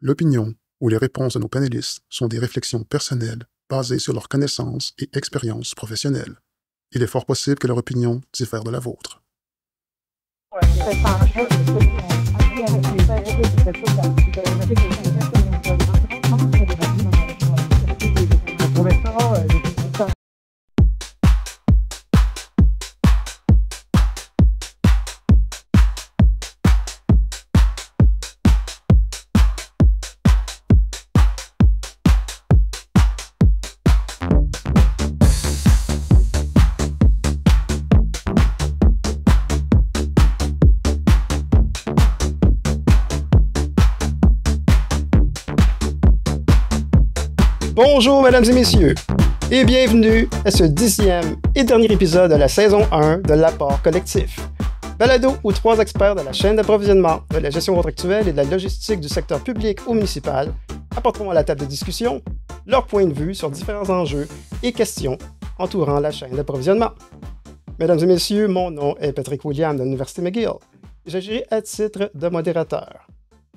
L'opinion ou les réponses de nos panélistes sont des réflexions personnelles basées sur leurs connaissances et expériences professionnelles. Il est fort possible que leur opinion diffère de la vôtre. Bonjour mesdames et messieurs, et bienvenue à ce 10e et dernier épisode de la saison 1 de l'Apport collectif. Balado où 3 experts de la chaîne d'approvisionnement, de la gestion contractuelle et de la logistique du secteur public ou municipal apporteront à la table de discussion leur point de vue sur différents enjeux et questions entourant la chaîne d'approvisionnement. Mesdames et messieurs, mon nom est Patrick William de l'Université McGill et j'agirai à titre de modérateur.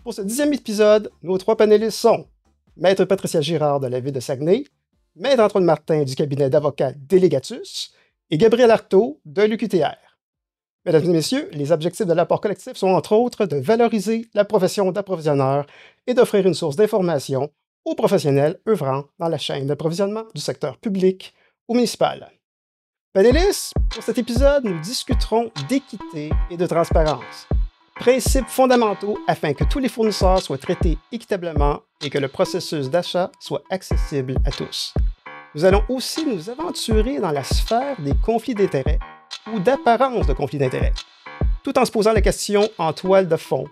Pour ce 10e épisode, nos 3 panélistes sont Maître Patricia Girard de la ville de Saguenay, Maître Antoine Martin du cabinet d'avocats Délégatus et Gabriel Artaud de l'UQTR. Mesdames et messieurs, les objectifs de l'apport collectif sont entre autres de valoriser la profession d'approvisionneur et d'offrir une source d'information aux professionnels œuvrant dans la chaîne d'approvisionnement du secteur public ou municipal. Panélistes, pour cet épisode, nous discuterons d'équité et de transparence. Principes fondamentaux afin que tous les fournisseurs soient traités équitablement et que le processus d'achat soit accessible à tous. Nous allons aussi nous aventurer dans la sphère des conflits d'intérêts ou d'apparence de conflits d'intérêts, tout en se posant la question en toile de fond.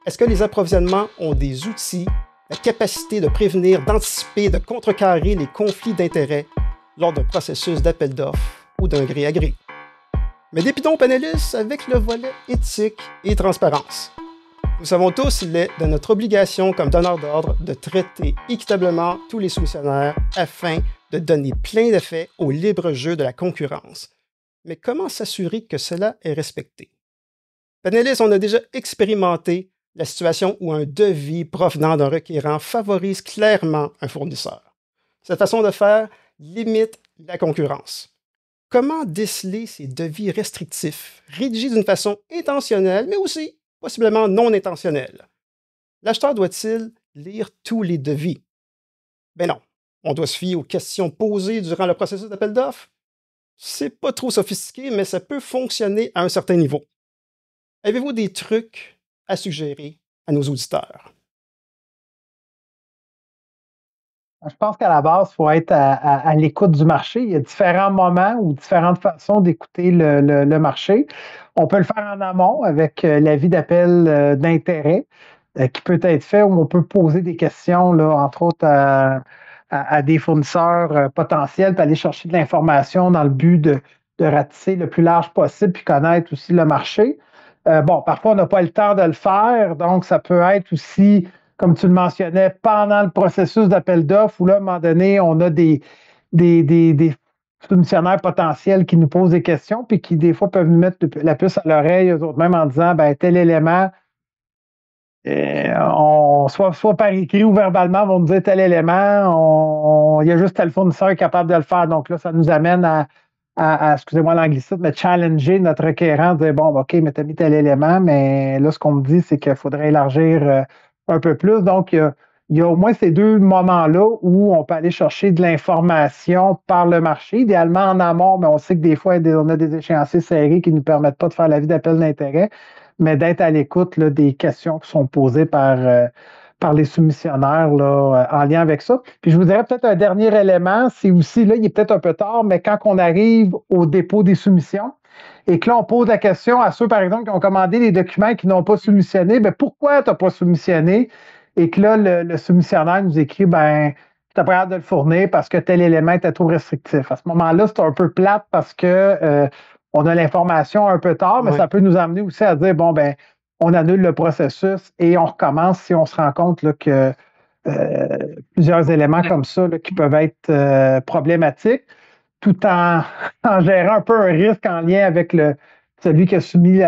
Est-ce que les approvisionnements ont des outils, la capacité de prévenir, d'anticiper, de contrecarrer les conflits d'intérêts lors d'un processus d'appel d'offres ou d'un gré à gré? Mais débutons panélistes avec le volet éthique et transparence. Nous savons tous qu'il est de notre obligation comme donneur d'ordre de traiter équitablement tous les soumissionnaires afin de donner plein d'effets au libre jeu de la concurrence. Mais comment s'assurer que cela est respecté? Panélistes, on a déjà expérimenté la situation où un devis provenant d'un requérant favorise clairement un fournisseur. Cette façon de faire limite la concurrence. Comment déceler ces devis restrictifs, rédigés d'une façon intentionnelle, mais aussi possiblement non intentionnelle? L'acheteur doit-il lire tous les devis? Ben non, on doit se fier aux questions posées durant le processus d'appel d'offres. C'est pas trop sophistiqué, mais ça peut fonctionner à un certain niveau. Avez-vous des trucs à suggérer à nos auditeurs? Je pense qu'à la base, il faut être à l'écoute du marché. Il y a différents moments ou différentes façons d'écouter le marché. On peut le faire en amont avec l'avis d'appel d'intérêt qui peut être fait où on peut poser des questions, là, entre autres à des fournisseurs potentiels, puis aller chercher de l'information dans le but de ratisser le plus large possible puis connaître aussi le marché. Bon, parfois, on n'a pas le temps de le faire, donc ça peut être aussi comme tu le mentionnais, pendant le processus d'appel d'offres, où là, à un moment donné, on a des soumissionnaires potentiels qui nous posent des questions, puis qui, des fois, peuvent nous mettre la puce à l'oreille, eux autres même en disant, ben tel élément, soit par écrit ou verbalement, vont nous dire tel élément, il y a juste tel fournisseur capable de le faire. Donc là, ça nous amène à excusez-moi l'anglicisme, mais challenger notre requérant, dire, bon, OK, mais tu as mis tel élément, mais là, ce qu'on me dit, c'est qu'il faudrait élargir un peu plus. Donc, il y a au moins ces 2 moments-là où on peut aller chercher de l'information par le marché, idéalement en amont, mais on sait que des fois, on a des échéanciers serrés qui ne nous permettent pas de faire l'avis d'appel d'intérêt, mais d'être à l'écoute là, des questions qui sont posées par les soumissionnaires là, en lien avec ça. Puis je vous dirais peut-être un dernier élément, c'est aussi, là, il est peut-être un peu tard, mais quand on arrive au dépôt des soumissions, et que là, on pose la question à ceux, par exemple, qui ont commandé les documents et qui n'ont pas soumissionné, bien, pourquoi tu n'as pas soumissionné? Et que là, le soumissionnaire nous écrit, ben, tu n'as pas hâte de le fournir parce que tel élément était trop restrictif. À ce moment-là, c'est un peu plate parce que on a l'information un peu tard, mais ça peut nous amener aussi à dire, bon, ben, on annule le processus et on recommence si on se rend compte là, que plusieurs éléments comme ça là, qui peuvent être problématiques, tout en gérant un peu un risque en lien avec celui qui a soumis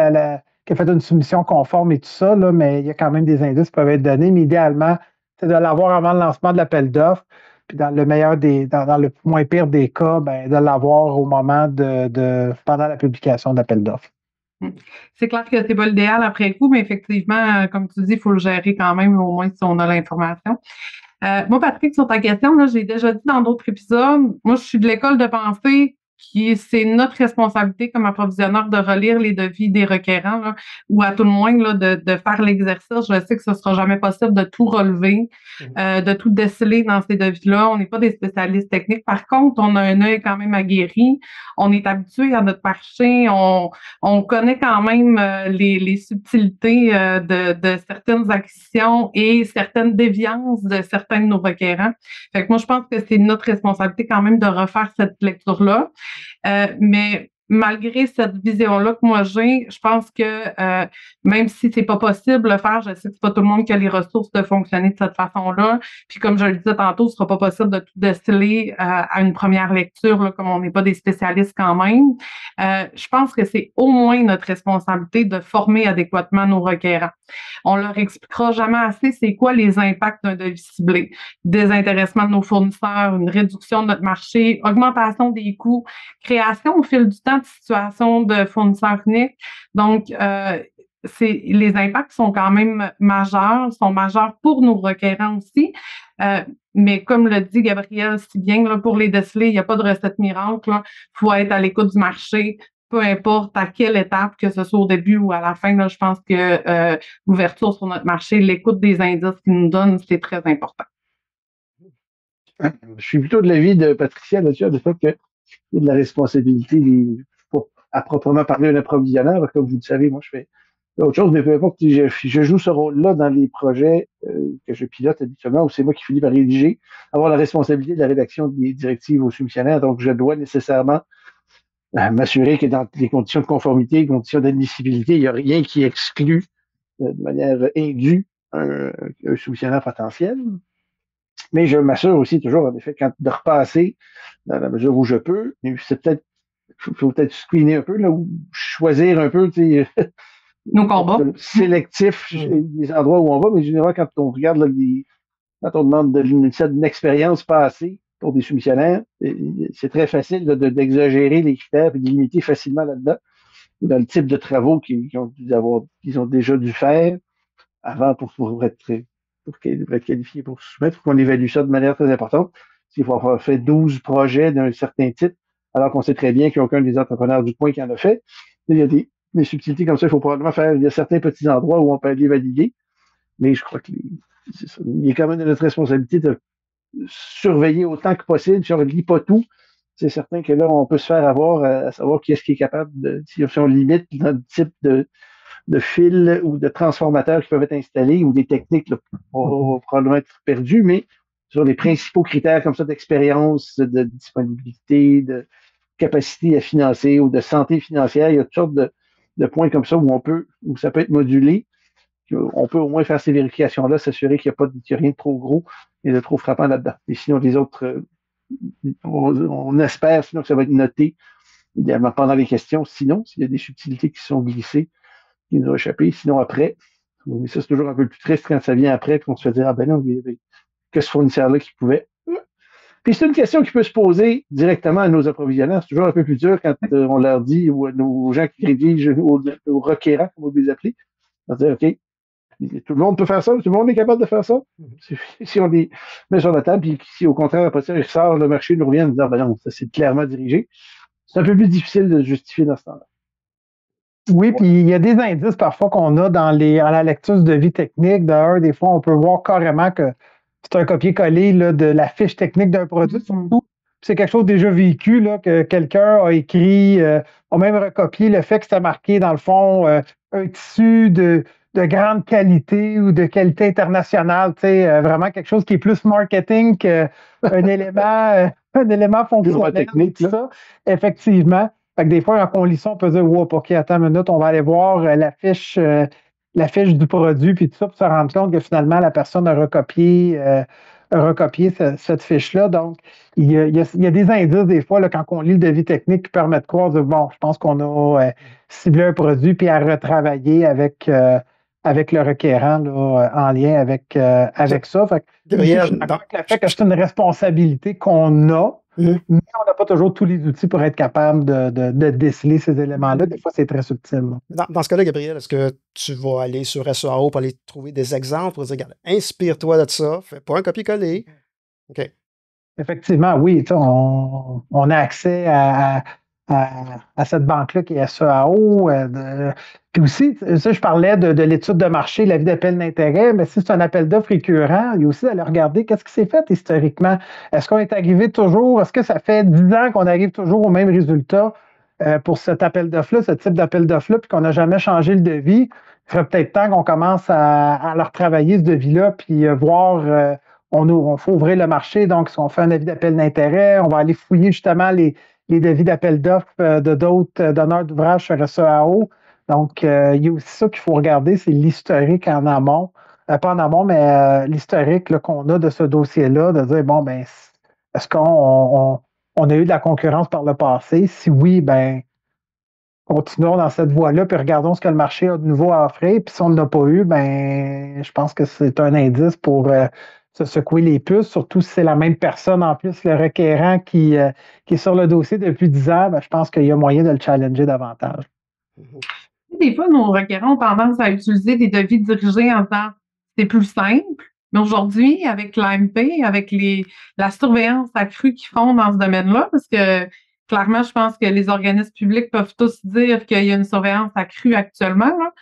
qui a fait une soumission conforme et tout ça, là, mais il y a quand même des indices qui peuvent être donnés, mais idéalement, c'est de l'avoir avant le lancement de l'appel d'offres. Puis dans le meilleur dans le moins pire des cas, ben, de l'avoir au moment pendant la publication de l'appel d'offres. C'est clair que c'est pas l'idéal après coup, mais effectivement, comme tu dis, il faut le gérer quand même, au moins si on a l'information. Moi, Patrick, sur ta question, là, j'ai déjà dit dans d'autres épisodes, moi, je suis de l'école de pensée c'est notre responsabilité comme approvisionneur de relire les devis des requérants, là, ou à tout le moins là, de faire l'exercice. Je sais que ce sera jamais possible de tout relever, de tout déceler dans ces devis-là. On n'est pas des spécialistes techniques. Par contre, on a un œil quand même aguerri. On est habitué à notre marché. On connaît quand même les subtilités de certaines acquisitions et certaines déviances de certains de nos requérants. Fait que moi, je pense que c'est notre responsabilité quand même de refaire cette lecture-là. Mais malgré cette vision-là que moi j'ai, je pense que même si c'est pas possible de le faire, je sais que c'est pas tout le monde qui a les ressources de fonctionner de cette façon-là. Puis comme je le disais tantôt, ce sera pas possible de tout déceler à une première lecture, là, comme on n'est pas des spécialistes quand même. Je pense que c'est au moins notre responsabilité de former adéquatement nos requérants. On leur expliquera jamais assez c'est quoi les impacts d'un devis ciblé. Désintéressement de nos fournisseurs, une réduction de notre marché, augmentation des coûts, création au fil du temps de situations de fournisseurs uniques. Donc, les impacts sont quand même majeurs, sont majeurs pour nos requérants aussi. Mais comme le dit Gabriel si bien, là, pour les déceler, il n'y a pas de recette miracle. Il faut être à l'écoute du marché, peu importe à quelle étape, que ce soit au début ou à la fin. Là, je pense que l'ouverture sur notre marché, l'écoute des indices qu'ils nous donnent, c'est très important. Je suis plutôt de l'avis de Patricia là-dessus, du fait qu'il y a de la responsabilité à proprement parler un approvisionneur. Comme vous le savez, moi, je fais autre chose, mais peu importe, je joue ce rôle-là dans les projets que je pilote habituellement, où c'est moi qui finis par rédiger, avoir la responsabilité de la rédaction des directives aux soumissionnaires. Donc, je dois nécessairement m'assurer que dans les conditions de conformité, les conditions d'admissibilité, il n'y a rien qui exclut de manière indue un soumissionnaire potentiel. Mais je m'assure aussi toujours, en effet, de repasser dans la mesure où je peux. Mais c'est peut-être, faut peut-être screener un peu, là, ou choisir un peu, tu sais, nos combats. Sélectif, les endroits où on va. Mais généralement, quand on regarde, là, quand on demande une expérience passée pour des soumissionnaires, c'est très facile d'exagérer les critères et de limiter facilement là-dedans, dans le type de travaux qu'ils ont déjà dû faire avant pour être qualifié pour se soumettre. Il faut qu'on évalue ça de manière très importante. S'il faut avoir fait 12 projets d'un certain type, alors qu'on sait très bien qu'il n'y a aucun des entrepreneurs du coin qui en a fait, il y a des subtilités comme ça, il faut probablement faire, il y a certains petits endroits où on peut aller valider, mais je crois qu'il y a quand même de notre responsabilité de surveiller autant que possible. Si on ne lit pas tout, c'est certain que là, on peut se faire avoir à savoir qui est-ce qui est capable si on limite notre type de fils ou de transformateurs qui peuvent être installés ou des techniques là, vont probablement être perdues, mais sur les principaux critères comme ça d'expérience, de disponibilité, de capacité à financer ou de santé financière, il y a toutes sortes de points comme ça où ça peut être modulé. On peut au moins faire ces vérifications-là, s'assurer qu'il n'y a rien de trop gros et de trop frappant là-dedans. Et sinon, les autres, on espère sinon que ça va être noté idéalement pendant les questions. Sinon, s'il y a des subtilités qui sont glissées, qui nous ont échappé. Sinon, après, mais ça, c'est toujours un peu plus triste quand ça vient après, puis on se fait dire, ah ben non, il y avait que ce fournisseur-là qui pouvait. Puis c'est une question qui peut se poser directement à nos approvisionneurs. C'est toujours un peu plus dur quand on leur dit, ou aux gens qui rédigent, aux requérants, comme on les appeler, on dire, OK, tout le monde peut faire ça, tout le monde est capable de faire ça. Si on les met sur la table, puis si au contraire, après ça, ils sortent le marché, nous reviennent en disant, ben non, ça c'est clairement dirigé. C'est un peu plus difficile de justifier dans ce temps-là. Oui, puis il y a des indices parfois qu'on a à la lecture du devis technique. D'ailleurs, des fois, on peut voir carrément que c'est un copier-coller là, de la fiche technique d'un produit, surtout. C'est quelque chose déjà vécu, là, que quelqu'un a écrit, a même recopié le fait que c'était marqué, dans le fond, un tissu de grande qualité ou de qualité internationale. Vraiment quelque chose qui est plus marketing qu'un élément fonctionnel. Technique, tout ça. Effectivement. Fait que des fois, quand on lit ça, on peut dire, wow, OK, attends une minute, on va aller voir la fiche du produit, puis tout ça, pour se rendre compte que finalement, la personne a recopié cette fiche-là. Donc, il y a des indices, des fois, là, quand on lit le devis technique, qui permettent de croire, bon, je pense qu'on a ciblé un produit, puis à retravailler avec avec le requérant là, en lien avec ça. Fait que, Gabriel, je suis d'accord avec le fait que c'est une responsabilité qu'on a, mais on n'a pas toujours tous les outils pour être capable de déceler ces éléments-là. Des fois, c'est très subtil. Dans ce cas-là, Gabriel, est-ce que tu vas aller sur SEAO pour aller trouver des exemples pour dire, regarde, inspire-toi de ça, fais pas un copier-coller. OK. Effectivement, oui. On a accès à cette banque-là qui est SEAO. Puis aussi, ça, je parlais de l'étude de marché, l'avis d'appel d'intérêt, mais si c'est un appel d'offres récurrent, il y a aussi d'aller regarder qu'est-ce qui s'est fait historiquement. Est-ce qu'on est arrivé toujours, est-ce que ça fait 10 ans qu'on arrive toujours au même résultat pour cet appel d'offres-là, ce type d'appel d'offres-là, puis qu'on n'a jamais changé le devis? Il serait peut-être temps qu'on commence à leur travailler ce devis-là, puis voir. On faut ouvrir le marché, donc si on fait un avis d'appel d'intérêt, on va aller fouiller justement les devis d'appel d'offres de d'autres donneurs d'ouvrages sur SEAO. Donc, il y a aussi ça qu'il faut regarder, c'est l'historique en amont. Pas en amont, mais l'historique qu'on a de ce dossier-là, de dire, bon, ben, est-ce qu'on a eu de la concurrence par le passé? Si oui, ben, continuons dans cette voie-là, puis regardons ce que le marché a de nouveau à offrir. Puis si on ne l'a pas eu, ben, je pense que c'est un indice pour se secouer les puces, surtout si c'est la même personne en plus, le requérant qui est sur le dossier depuis 10 ans, ben, je pense qu'il y a moyen de le challenger davantage. Des fois, nos requérants ont tendance à utiliser des devis dirigés en disant c'est plus simple, mais aujourd'hui, avec l'AMP, avec la surveillance accrue qu'ils font dans ce domaine-là, parce que clairement, je pense que les organismes publics peuvent tous dire qu'il y a une surveillance accrue actuellement, là.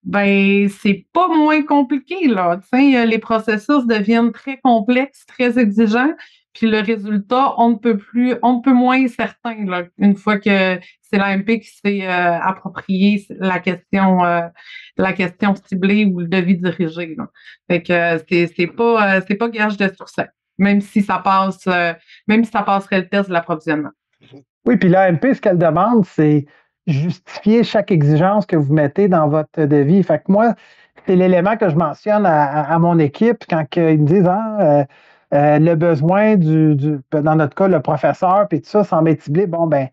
Ben, c'est pas moins compliqué, là. T'sais, les processus deviennent très complexes, très exigeants, puis le résultat, on ne peut moins certain, là, une fois que c'est l'AMP qui s'est approprié la question ciblée ou le devis dirigé, là. Fait que c'est pas gage de succès, même si ça passerait le test de l'approvisionnement. Oui, puis l'AMP, ce qu'elle demande, c'est justifier chaque exigence que vous mettez dans votre devis. Fait que moi, c'est l'élément que je mentionne à mon équipe quand ils me disent le besoin dans notre cas, le professeur, puis tout ça, sans m'étibler, bon, ben,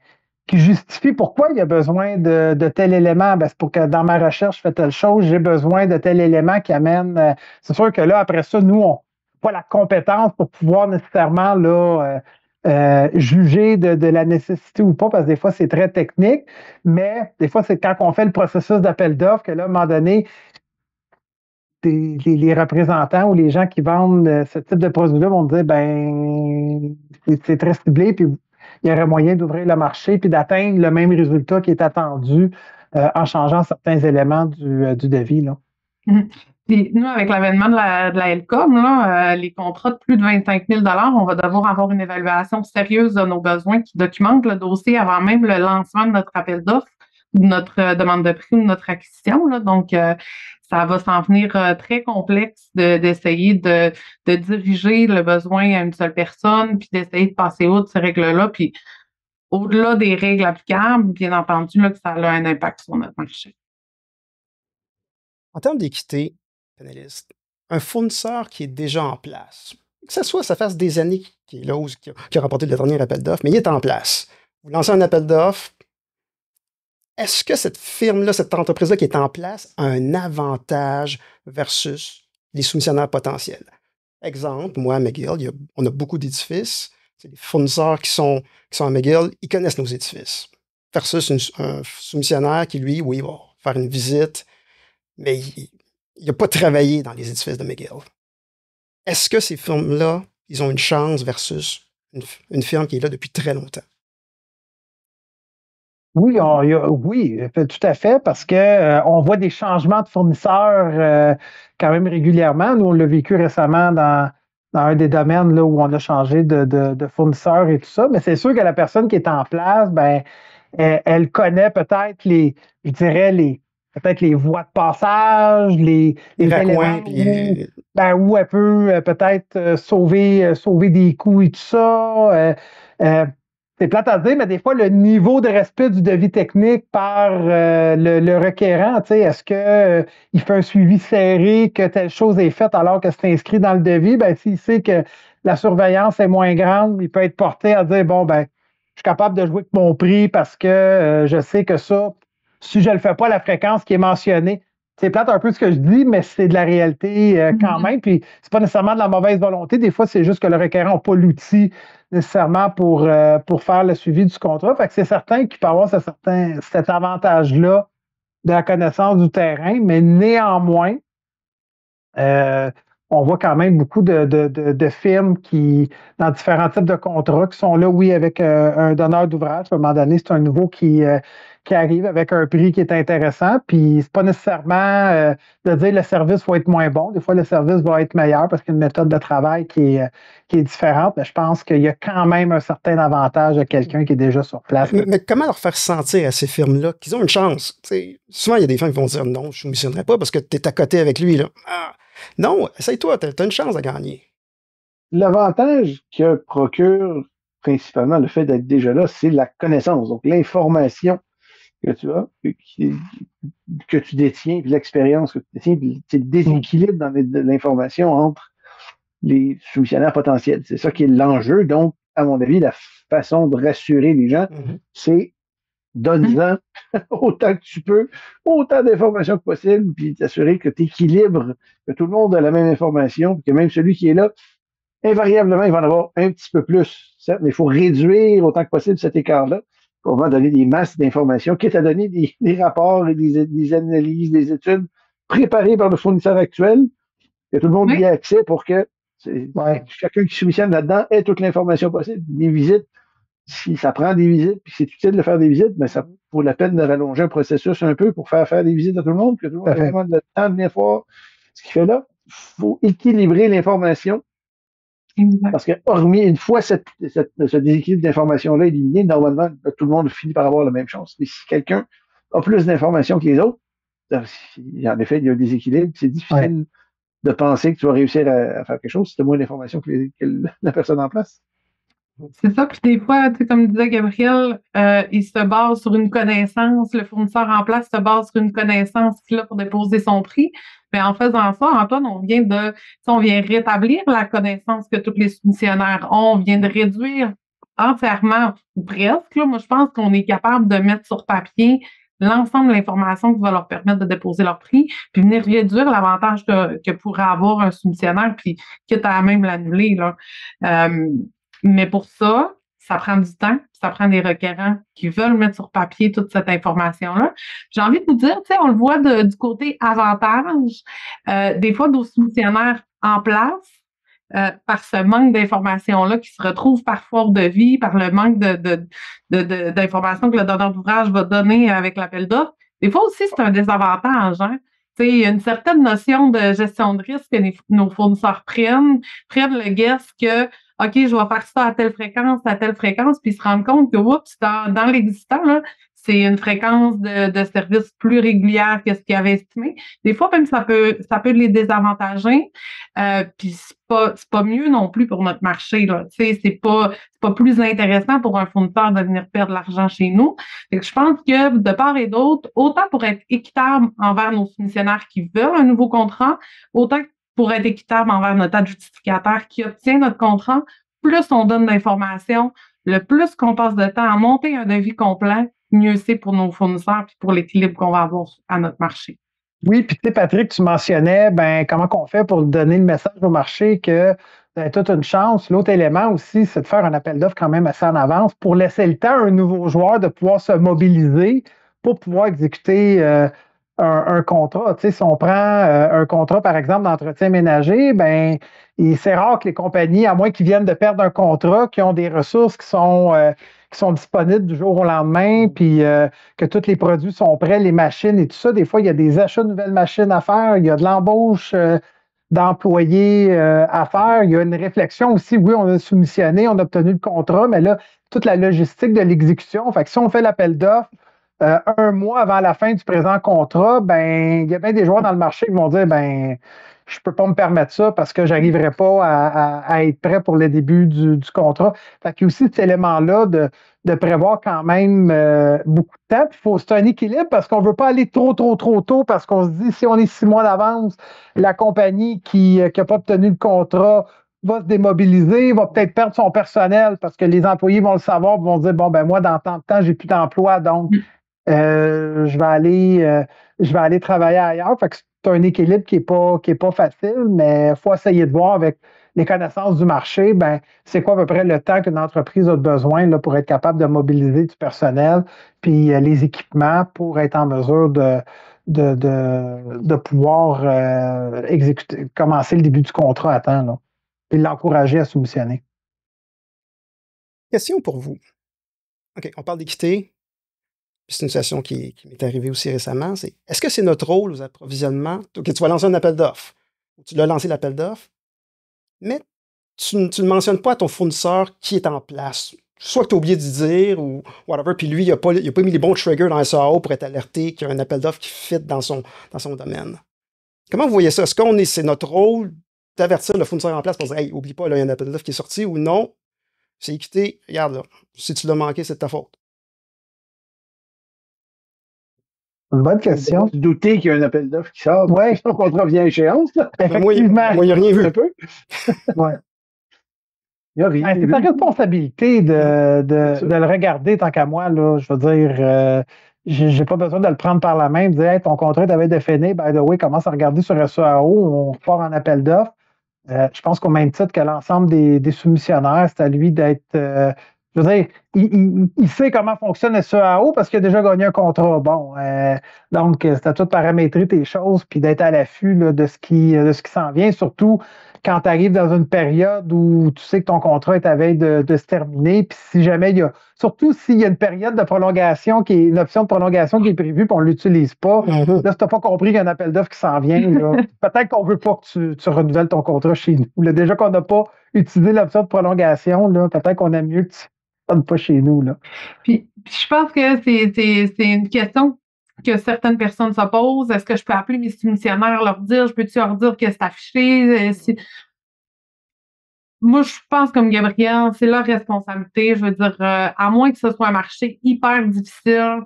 qui justifie pourquoi il y a besoin de tel élément. Ben, c'est pour que dans ma recherche, je fais telle chose, j'ai besoin de tel élément qui amène. C'est sûr que là, après ça, nous, on n'a pas la compétence pour pouvoir nécessairement là, juger de la nécessité ou pas, parce que des fois, c'est très technique, mais des fois, c'est quand on fait le processus d'appel d'offres que là, à un moment donné, les représentants ou les gens qui vendent ce type de produit-là vont dire, ben, c'est très ciblé, puis il y aurait moyen d'ouvrir le marché puis d'atteindre le même résultat qui est attendu en changeant certains éléments du devis, là. Puis nous, avec l'avènement de la LCOM, là, les contrats de plus de 25 000 on va devoir avoir une évaluation sérieuse de nos besoins qui documente le dossier avant même le lancement de notre appel d'offres, de notre demande de prix ou de notre acquisition, là. Donc, ça va s'en venir très complexe d'essayer de diriger le besoin à une seule personne, puis d'essayer de passer outre ces règles-là. Puis, au-delà des règles applicables, bien entendu, là, que ça a un impact sur notre marché. En termes d'équité, panélistes, un fournisseur qui est déjà en place, que ça fasse des années qu'il est là ou qui a remporté le dernier appel d'offres, mais il est en place. Vous lancez un appel d'offres, est-ce que cette firme-là, cette entreprise-là qui est en place a un avantage versus les soumissionnaires potentiels? Exemple, moi, à McGill, on a beaucoup d'édifices. C'est les fournisseurs qui sont à McGill, ils connaissent nos édifices. Versus un soumissionnaire qui, lui, oui, va faire une visite, mais il n'a pas travaillé dans les édifices de McGill. Est-ce que ces firmes-là, ils ont une chance versus une firme qui est là depuis très longtemps? Oui, oui, tout à fait, parce que on voit des changements de fournisseurs quand même régulièrement. Nous, on l'a vécu récemment dans un des domaines là, où on a changé de fournisseur et tout ça. Mais c'est sûr que la personne qui est en place, ben, elle connaît peut-être peut-être les voies de passage, les raccoins, où elle peut peut-être sauver des coûts et tout ça. C'est plate à dire, mais des fois, le niveau de respect du devis technique par le requérant, est-ce qu'il fait un suivi serré, que telle chose est faite alors que c'est inscrit dans le devis? Ben, s'il sait que la surveillance est moins grande, il peut être porté à dire, bon, ben, je suis capable de jouer avec mon prix parce que je sais que ça, si je ne le fais pas, la fréquence qui est mentionnée, c'est plate un peu ce que je dis, mais c'est de la réalité quand même. Puis c'est pas nécessairement de la mauvaise volonté. Des fois, c'est juste que le requérant n'a pas l'outil nécessairement pour faire le suivi du contrat. Fait que c'est certain qu'il peut avoir cet avantage-là de la connaissance du terrain, mais néanmoins, on voit quand même beaucoup de firmes dans différents types de contrats, qui sont là, oui, avec un donneur d'ouvrage. À un moment donné, c'est un nouveau qui arrive avec un prix qui est intéressant. Puis, c'est pas nécessairement de dire le service va être moins bon. Des fois, le service va être meilleur parce qu'il y a une méthode de travail qui est différente. Mais je pense qu'il y a quand même un certain avantage à quelqu'un qui est déjà sur place. Mais comment leur faire sentir à ces firmes-là qu'ils ont une chance? T'sais, souvent, il y a des firmes qui vont dire non, je ne missionnerai pas parce que tu es à côté avec lui. Là. Ah, non, essaye-toi, tu as une chance à gagner. L'avantage que procure principalement le fait d'être déjà là, c'est la connaissance. Donc, l'information que tu as, que tu détiens, puis l'expérience que tu détiens, puis c'est le déséquilibre dans l'information entre les soumissionnaires potentiels. C'est ça qui est l'enjeu. Donc, à mon avis, la façon de rassurer les gens, c'est donne-en autant que tu peux, autant d'informations que possible, puis t'assurer que tu équilibres, que tout le monde a la même information, puis que même celui qui est là, invariablement, il va en avoir un petit peu plus. Certes, mais il faut réduire autant que possible cet écart-là pour vraiment donner des masses d'informations, quitte à donner des rapports et des analyses, des études préparées par le fournisseur actuel, que tout le monde y ait accès pour que chacun qui soumissionne là-dedans ait toute l'information possible. Des visites, si ça prend des visites, puis c'est utile de faire des visites, mais ça vaut la peine de rallonger un processus un peu pour faire des visites à tout le monde, que tout le monde ait vraiment le temps de venir voir ce qu'il fait là. Il faut équilibrer l'information. Parce que, hormis une fois ce déséquilibre d'information-là éliminé, normalement, tout le monde finit par avoir la même chance. Mais si quelqu'un a plus d'informations que les autres, en effet, il y a un déséquilibre. C'est difficile de penser que tu vas réussir à faire quelque chose si tu as moins d'informations que la personne en place. C'est ça, puis des fois, comme disait Gabriel, il se base sur une connaissance, le fournisseur en place se base sur une connaissance qu'il a pour déposer son prix. Mais en faisant ça, Antoine, on vient rétablir la connaissance que tous les soumissionnaires ont, on vient de réduire entièrement, ou presque. Là, moi, je pense qu'on est capable de mettre sur papier l'ensemble de l'information qui va leur permettre de déposer leur prix, puis venir réduire l'avantage que pourrait avoir un soumissionnaire, puis quitte à même l'annuler, là. Mais pour ça, ça prend du temps, ça prend des requérants qui veulent mettre sur papier toute cette information-là. J'ai envie de vous dire, on le voit du côté avantage, des fois, nos soumissionnaires en place, par ce manque d'informations-là qui se retrouvent parfois hors de vie, par le manque d'informations que le donneur d'ouvrage va donner avec l'appel d'offres. Des fois aussi, c'est un désavantage, hein? Il y a une certaine notion de gestion de risque que nos fournisseurs prennent le guess que OK, je vais faire ça à telle fréquence, puis se rendre compte que, oups, dans l'existant, là, c'est une fréquence de service plus régulière que ce qu'ils avaient estimé. Des fois, même, ça peut les désavantager. Puis c'est pas mieux non plus pour notre marché, là. Tu sais, c'est pas plus intéressant pour un fournisseur de venir perdre l'argent chez nous. Fait que je pense que, de part et d'autre, autant pour être équitable envers nos soumissionnaires qui veulent un nouveau contrat, autant pour être équitable envers notre adjudicateur qui obtient notre contrat, plus on donne d'informations, le plus qu'on passe de temps à monter un devis complet, mieux c'est pour nos fournisseurs et pour l'équilibre qu'on va avoir à notre marché. Oui, puis tu sais, Patrick, tu mentionnais comment on fait pour donner le message au marché que vous avez toute une chance. L'autre élément aussi, c'est de faire un appel d'offres quand même assez en avance pour laisser le temps à un nouveau joueur de pouvoir se mobiliser pour pouvoir exécuter un contrat. Tu sais, si on prend un contrat, par exemple, d'entretien ménager, c'est rare que les compagnies, à moins qu'ils viennent de perdre un contrat, qui ont des ressources qui sont disponibles du jour au lendemain, puis que tous les produits sont prêts, les machines et tout ça. Des fois, il y a des achats de nouvelles machines à faire, il y a de l'embauche d'employés à faire. Il y a une réflexion aussi. Oui, on a soumissionné, on a obtenu le contrat, mais là, toute la logistique de l'exécution. Fait que si on fait l'appel d'offres, un mois avant la fin du présent contrat, il y a bien des joueurs dans le marché qui vont dire je peux pas me permettre ça parce que j'arriverai pas à être prêt pour le début du contrat. Fait qu'il y a aussi cet élément-là de prévoir quand même beaucoup de temps. Puis c'est un équilibre parce qu'on veut pas aller trop tôt parce qu'on se dit si on est 6 mois d'avance, la compagnie qui n'a pas obtenu le contrat va se démobiliser, va peut-être perdre son personnel parce que les employés vont le savoir, vont dire moi, dans tant de temps, j'ai plus d'emploi, donc je vais aller travailler ailleurs. Fait que c'est un équilibre qui est pas facile, mais il faut essayer de voir avec les connaissances du marché, ben, c'est quoi à peu près le temps qu'une entreprise a besoin là, pour être capable de mobiliser du personnel, puis les équipements pour être en mesure de pouvoir commencer le début du contrat à temps, là, et l'encourager à soumissionner. Question pour vous. OK, on parle d'équité. C'est une situation qui m'est arrivée aussi récemment. Est-ce que c'est notre rôle aux approvisionnements? OK, tu vas lancer un appel d'offres. Tu l'as lancé l'appel d'offres, mais tu ne mentionnes pas à ton fournisseur qui est en place. Soit que tu as oublié de dire ou whatever, puis lui, il n'a pas mis les bons triggers dans SAO pour être alerté qu'il y a un appel d'offres qui fit dans son domaine. Comment vous voyez ça? Est-ce que c'est notre rôle d'avertir le fournisseur en place pour dire hey, oublie pas, là, il y a un appel d'offres qui est sorti ou non? C'est équité, regarde là, si tu l'as manqué, c'est de ta faute. Une bonne question. Tu douter qu'il y a un appel d'offres qui sort. Oui. Son contrat vient à échéance. Là. Effectivement. Moi, il n'y a rien vu. Un peu. Ouais. Il n'y a rien C'est vu. ta responsabilité de le regarder tant qu'à moi. Là, je veux dire, j'ai pas besoin de le prendre par la main et de dire hey, ton contrat t'avait défini, by the way, commence à regarder sur SEAO, on repart en appel d'offres. Je pense qu'au même titre que l'ensemble des soumissionnaires, c'est à lui d'être. Je veux dire, il sait comment fonctionne SEAO parce qu'il a déjà gagné un contrat. Bon, donc, c'est à toi de paramétrer tes choses puis d'être à l'affût là, de ce qui s'en vient, surtout quand tu arrives dans une période où tu sais que ton contrat est à veille de se terminer. Puis si jamais surtout s'il y a une période de prolongation une option de prolongation qui est prévue puis on ne l'utilise pas, là, si tu n'as pas compris qu'il y a un appel d'offres qui s'en vient, peut-être qu'on ne veut pas que tu renouvelles ton contrat chez nous. Là, déjà qu'on n'a pas utilisé l'option de prolongation, là, peut-être qu'on aime mieux que tu ne sonnes pas chez nous. Là. Puis je pense que c'est une question que certaines personnes se posent. Est-ce que je peux appeler mes soumissionnaires, leur dire, je peux-tu leur dire que c'est affiché? Moi, je pense comme Gabriel, c'est leur responsabilité. Je veux dire, à moins que ce soit un marché hyper difficile,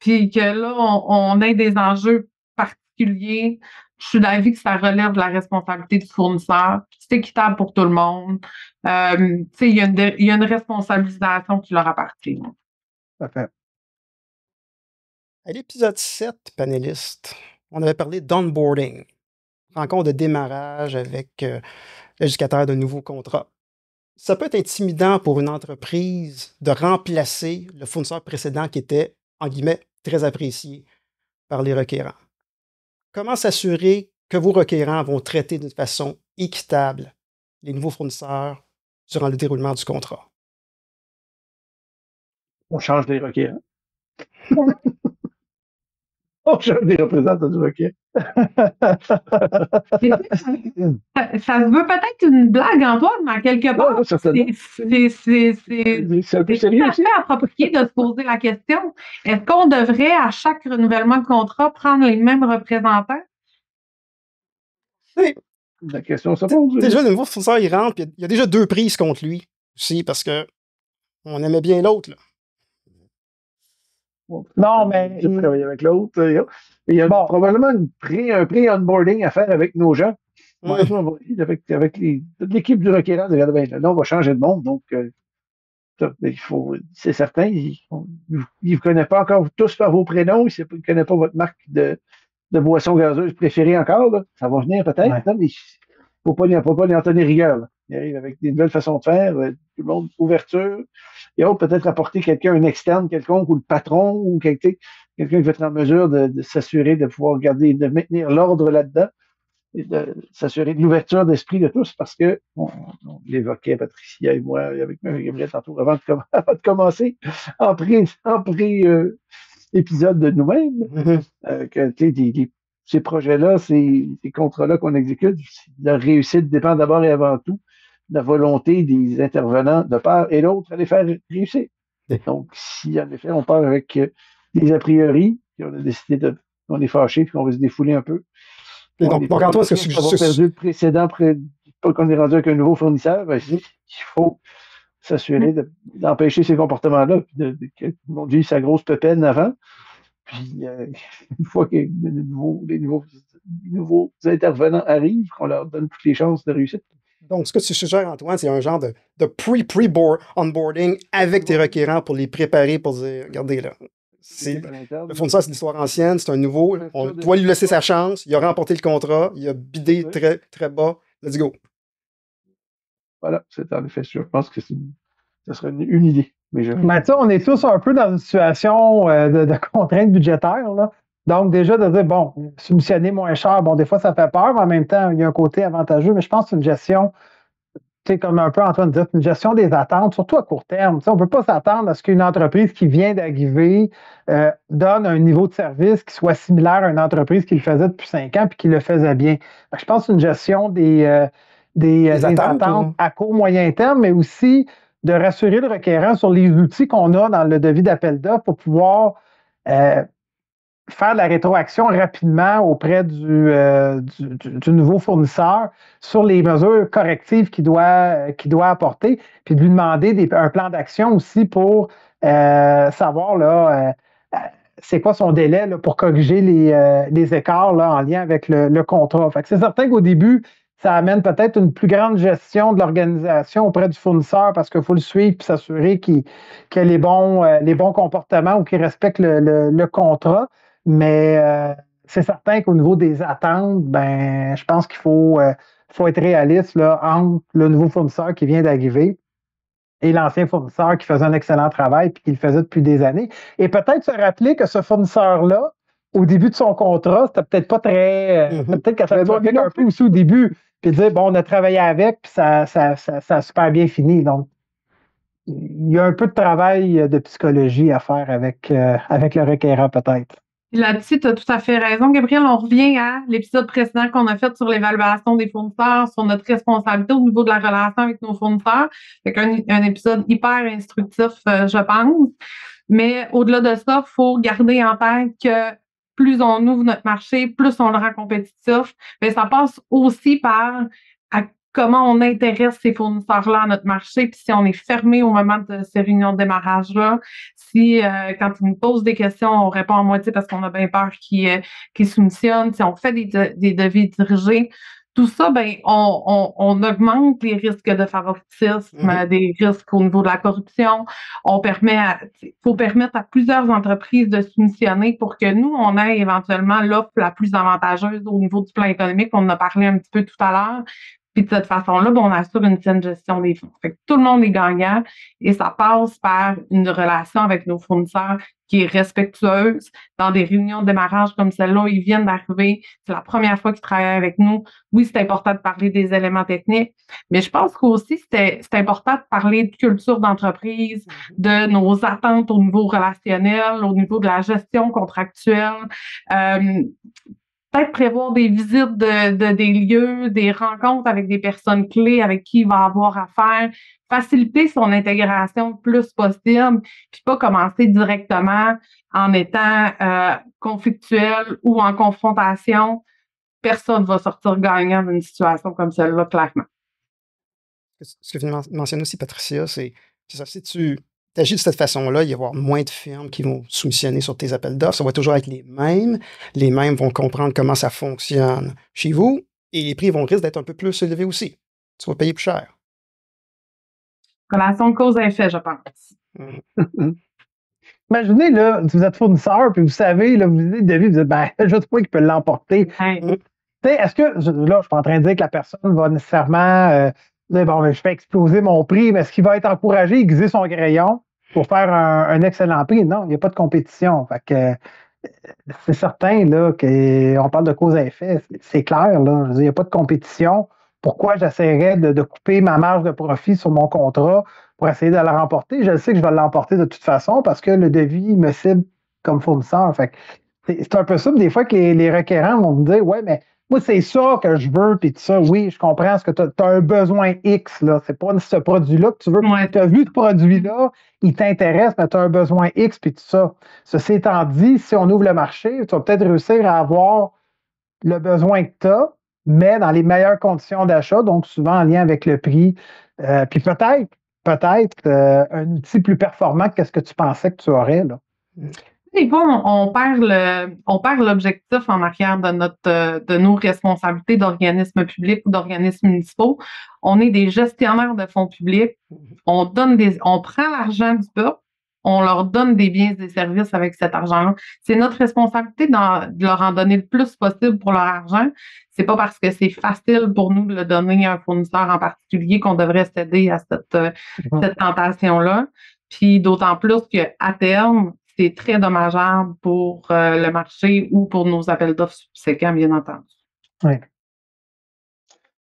puis que là, on ait des enjeux particuliers, je suis d'avis que ça relève de la responsabilité du fournisseur. C'est équitable pour tout le monde. Il y a une responsabilisation qui leur appartient. Parfait. À l'épisode 7, panélistes, on avait parlé d'onboarding, rencontre de démarrage avec l'éducateur de nouveaux contrats. Ça peut être intimidant pour une entreprise de remplacer le fournisseur précédent qui était, en guillemets, très apprécié par les requérants. Comment s'assurer que vos requérants vont traiter d'une façon équitable les nouveaux fournisseurs durant le déroulement du contrat? On change les requérants. On change les représentants du requérant. Ça se veut peut-être une blague, Antoine, mais à quelque part, Ouais, c'est un peu sérieux aussi. C'est approprié de se poser la question. Est-ce qu'on devrait, à chaque renouvellement de contrat, prendre les mêmes représentants? La question se pose. Déjà, le nouveau fournisseur, il rentre, puis il y a déjà 2 prises contre lui aussi, parce que on aimait bien l'autre. Là. Non, mais. Tu travailles avec l'autre. Il y a probablement un pré-onboarding à faire avec nos gens. Ouais. Avec toute l'équipe du requérant. Là, on va changer de monde. Donc, c'est certain, il ne vous connaît pas encore tous par vos prénoms. Il ne connaît pas votre marque de boisson gazeuse préférée encore. Là. Ça va venir peut-être. Ouais. Mais il ne faut pas lui en tenir rigueur. Là. Il arrive avec des nouvelles façons de faire. Tout le monde, ouverture. Il y a peut-être apporter quelqu'un, un externe quelconque, ou le patron, ou quelqu'un qui va être en mesure de s'assurer de pouvoir garder, de maintenir l'ordre là-dedans, et de s'assurer de l'ouverture d'esprit de tous, parce que on l'évoquait, Patricia et moi, avec Gabriel tantôt, avant de commencer, en pré-épisode de nous-mêmes, que ces projets-là, ces contrats-là qu'on exécute, leur réussite dépend d'abord et avant tout de la volonté des intervenants de part et d'autre à les faire réussir. Donc, si en effet on part avec des a priori, puis on a décidé on est fâché, puis qu'on veut se défouler un peu. Donc Antoine, est-ce que avoir perdu le précédent, pas qu'on est rendu avec un nouveau fournisseur, ben, il faut s'assurer d'empêcher ces comportements-là, puis que tout le monde vive sa grosse pépine avant. Puis, une fois que les nouveaux intervenants arrivent, qu'on leur donne toutes les chances de réussite. Donc, ce que tu suggères, Antoine, c'est un genre de pre-onboarding avec tes requérants pour les préparer, pour dire, regardez là, Le fournisseur, c'est l'histoire ancienne, c'est un nouveau. On doit lui laisser sa chance. Il a remporté le contrat. Il a bidé très, très bas. Let's go. Voilà, c'est en effet sûr. Je pense que ça serait une idée. Mais on est tous un peu dans une situation de contrainte budgétaire. Là. Donc, déjà, de dire, bon, soumissionner moins cher, bon, des fois, ça fait peur, mais en même temps, il y a un côté avantageux. Mais je pense que c'est une gestion, tu sais, comme un peu Antoine dit, une gestion des attentes, surtout à court terme. On ne peut pas s'attendre à ce qu'une entreprise qui vient d'arriver donne un niveau de service qui soit similaire à une entreprise qui le faisait depuis 5 ans puis qui le faisait bien. Je pense que c'est une gestion des attentes à court, moyen terme, mais aussi de rassurer le requérant sur les outils qu'on a dans le devis d'appel d'offres pour pouvoir faire de la rétroaction rapidement auprès du nouveau fournisseur sur les mesures correctives qu'il doit apporter, puis de lui demander un plan d'action aussi pour savoir là, c'est quoi son délai là, pour corriger les écarts là, en lien avec le contrat. Fait que c'est certain qu'au début, ça amène peut-être une plus grande gestion de l'organisation auprès du fournisseur parce qu'il faut le suivre et s'assurer qu'il a les bons comportements ou qu'il respecte le contrat. Mais c'est certain qu'au niveau des attentes, ben, je pense qu'il faut être réaliste là, entre le nouveau fournisseur qui vient d'arriver et l'ancien fournisseur qui faisait un excellent travail et qui le faisait depuis des années. Et peut-être se rappeler que ce fournisseur-là, au début de son contrat, c'était peut-être pas très... peut-être que ça doit être un peu aussi au début, puis dire, bon, on a travaillé avec, puis ça a super bien fini. Donc, il y a un peu de travail de psychologie à faire avec le requérant, peut-être. Là-dessus, tu as tout à fait raison, Gabriel. On revient à l'épisode précédent qu'on a fait sur l'évaluation des fournisseurs, sur notre responsabilité au niveau de la relation avec nos fournisseurs. C'est un épisode hyper instructif, je pense. Mais au-delà de ça, il faut garder en tête que plus on ouvre notre marché, plus on le rend compétitif. Mais ça passe aussi par comment on intéresse ces fournisseurs-là à notre marché, puis si on est fermé au moment de ces réunions de démarrage-là, si quand ils nous posent des questions, on répond à moitié parce qu'on a bien peur qu'ils soumissionnent, si on fait des devis dirigés, tout ça, ben, on augmente les risques de favoritisme, des risques au niveau de la corruption. Faut permettre à plusieurs entreprises de soumissionner pour que nous, on ait éventuellement l'offre la plus avantageuse au niveau du plan économique. On en a parlé un petit peu tout à l'heure. Puis de cette façon-là, ben, on assure une saine gestion des fonds. Fait que tout le monde est gagnant et ça passe par une relation avec nos fournisseurs qui est respectueuse. Dans des réunions de démarrage comme celle-là, ils viennent d'arriver, c'est la première fois qu'ils travaillent avec nous. Oui, c'est important de parler des éléments techniques, mais je pense qu'aussi c'est important de parler de culture d'entreprise, de nos attentes au niveau relationnel, au niveau de la gestion contractuelle. Peut-être prévoir des visites des lieux, des rencontres avec des personnes clés avec qui il va avoir affaire, faciliter son intégration le plus possible, puis pas commencer directement en étant conflictuel ou en confrontation. Personne ne va sortir gagnant d'une situation comme celle-là, clairement. Ce que tu mentionnes aussi, Patricia, c'est ça, si tu agis de cette façon-là, il va y avoir moins de firmes qui vont soumissionner sur tes appels d'offres. Ça va toujours être les mêmes. Les mêmes vont comprendre comment ça fonctionne chez vous et les prix risquent d'être un peu plus élevés aussi. Tu vas payer plus cher. Relation de cause à effet, je pense. Imaginez, là, vous êtes fournisseur, puis vous savez, là, vous avez devis, vous dites, ben, je sais pas qui peut l'emporter. Est-ce que, là, je suis pas en train de dire que la personne va nécessairement dire, bon, ben, je fais exploser mon prix, mais est-ce qu'il va être encouragé à aiguiser son crayon pour faire un excellent prix? Non, il n'y a pas de compétition. Fait que c'est certain, là, qu'on parle de cause à effet. C'est clair, là. Je veux dire, il n'y a pas de compétition. Pourquoi j'essaierais de couper ma marge de profit sur mon contrat pour essayer de la remporter? Je sais que je vais l'emporter de toute façon parce que le devis me cible comme fournisseur. Fait que c'est un peu ça. Des fois que les requérants vont me dire, ouais, mais moi, c'est ça que je veux, puis tout ça. Oui, je comprends ce que tu as un besoin X, là. C'est pas ce produit-là que tu veux. Ouais. Tu as vu ce produit-là, il t'intéresse, mais tu as un besoin X, puis tout ça. Ceci étant dit, si on ouvre le marché, tu vas peut-être réussir à avoir le besoin que tu as, mais dans les meilleures conditions d'achat, donc souvent en lien avec le prix. Puis peut-être un outil plus performant que ce que tu pensais que tu aurais, là. Des fois, on perd l'objectif en arrière de nos responsabilités d'organismes publics ou d'organismes municipaux. On est des gestionnaires de fonds publics. On prend l'argent du peuple, on leur donne des biens et des services avec cet argent-là. C'est notre responsabilité de leur en donner le plus possible pour leur argent. C'est pas parce que c'est facile pour nous de le donner à un fournisseur en particulier qu'on devrait céder à cette tentation-là. Puis d'autant plus qu'à terme, c'est très dommageable pour le marché ou pour nos appels d'offres subséquents, bien entendu. Oui.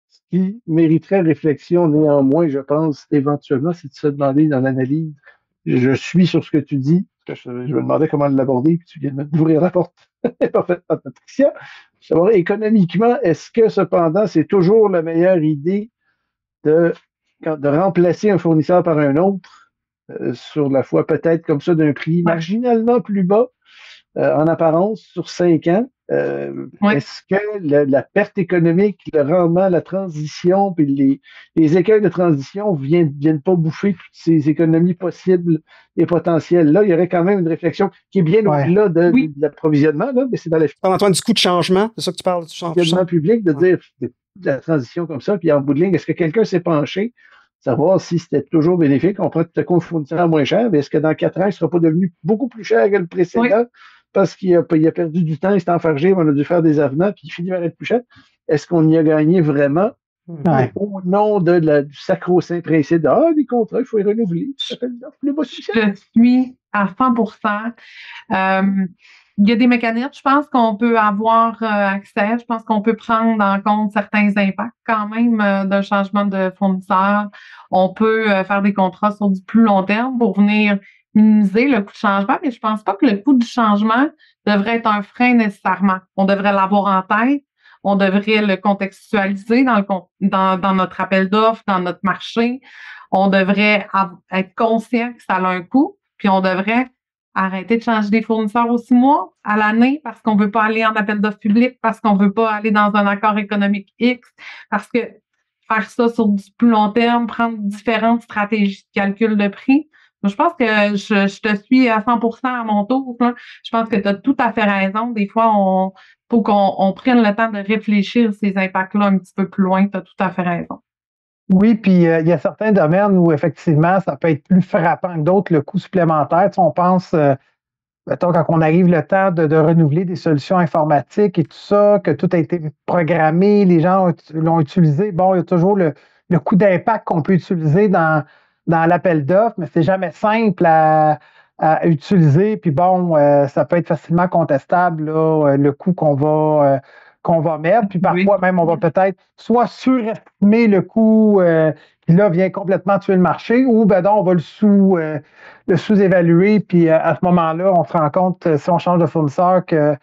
Ce qui mériterait réflexion néanmoins, je pense, éventuellement, c'est de se demander dans l'analyse. Je suis sur ce que tu dis, parce que je me demandais comment l'aborder, puis tu viens de m'ouvrir la porte. Parfaitement, Patricia. Savoir économiquement, est-ce que cependant, c'est toujours la meilleure idée de remplacer un fournisseur par un autre sur la foi peut-être comme ça d'un prix marginalement plus bas en apparence sur 5 ans? Est-ce que la perte économique, le rendement, la transition, puis les écueils de transition viennent pas bouffer toutes ces économies possibles et potentielles? Là, il y aurait quand même une réflexion qui est bien au-delà de l'approvisionnement, là, mais c'est dans la Antoine, du coup de changement, c'est ça que tu parles du changement public, de dire de la transition comme ça, puis en bout de ligne, est-ce que quelqu'un s'est penché, savoir si c'était toujours bénéfique, on prend tout à coup un fournisseur moins cher, mais est-ce que dans 4 ans, il ne sera pas devenu beaucoup plus cher que le précédent? Parce qu'il a perdu du temps, il s'est enfargé, on a dû faire des avenants, puis il finit par être plus cher. Est-ce qu'on y a gagné vraiment au nom du sacro-saint principe de les contrats, il faut les renouveler? Je suis à 100%. Il y a des mécanismes, je pense qu'on peut avoir accès. Je pense qu'on peut prendre en compte certains impacts quand même d'un changement de fournisseur. On peut faire des contrats sur du plus long terme pour venir minimiser le coût de changement, mais je pense pas que le coût du changement devrait être un frein nécessairement. On devrait l'avoir en tête, on devrait le contextualiser dans notre appel d'offres, dans notre marché. On devrait être conscient que ça a un coût, puis on devrait arrêter de changer des fournisseurs aux 6 mois, à l'année, parce qu'on veut pas aller en appel d'offres public, parce qu'on veut pas aller dans un accord économique X, parce que faire ça sur du plus long terme, prendre différentes stratégies de calcul de prix. Je pense que je te suis à 100% à mon tour. Là. Je pense que tu as tout à fait raison. Des fois, faut qu'on prenne le temps de réfléchir ces impacts-là un petit peu plus loin. Tu as tout à fait raison. Oui, puis il y a certains domaines où effectivement, ça peut être plus frappant que d'autres, le coût supplémentaire. Tu sais, on pense, mettons, quand on arrive le temps de renouveler des solutions informatiques et tout ça, que tout a été programmé, les gens l'ont utilisé. Bon, il y a toujours le coût d'impact qu'on peut utiliser dans l'appel d'offres, mais c'est jamais simple à utiliser. Puis bon, ça peut être facilement contestable, là, le coût qu'on va mettre. Puis parfois même, on va peut-être soit surestimer le coût qui là vient complètement tuer le marché, ou ben non, on va le sous-évaluer. Puis à ce moment-là, on se rend compte, si on change de fournisseur, que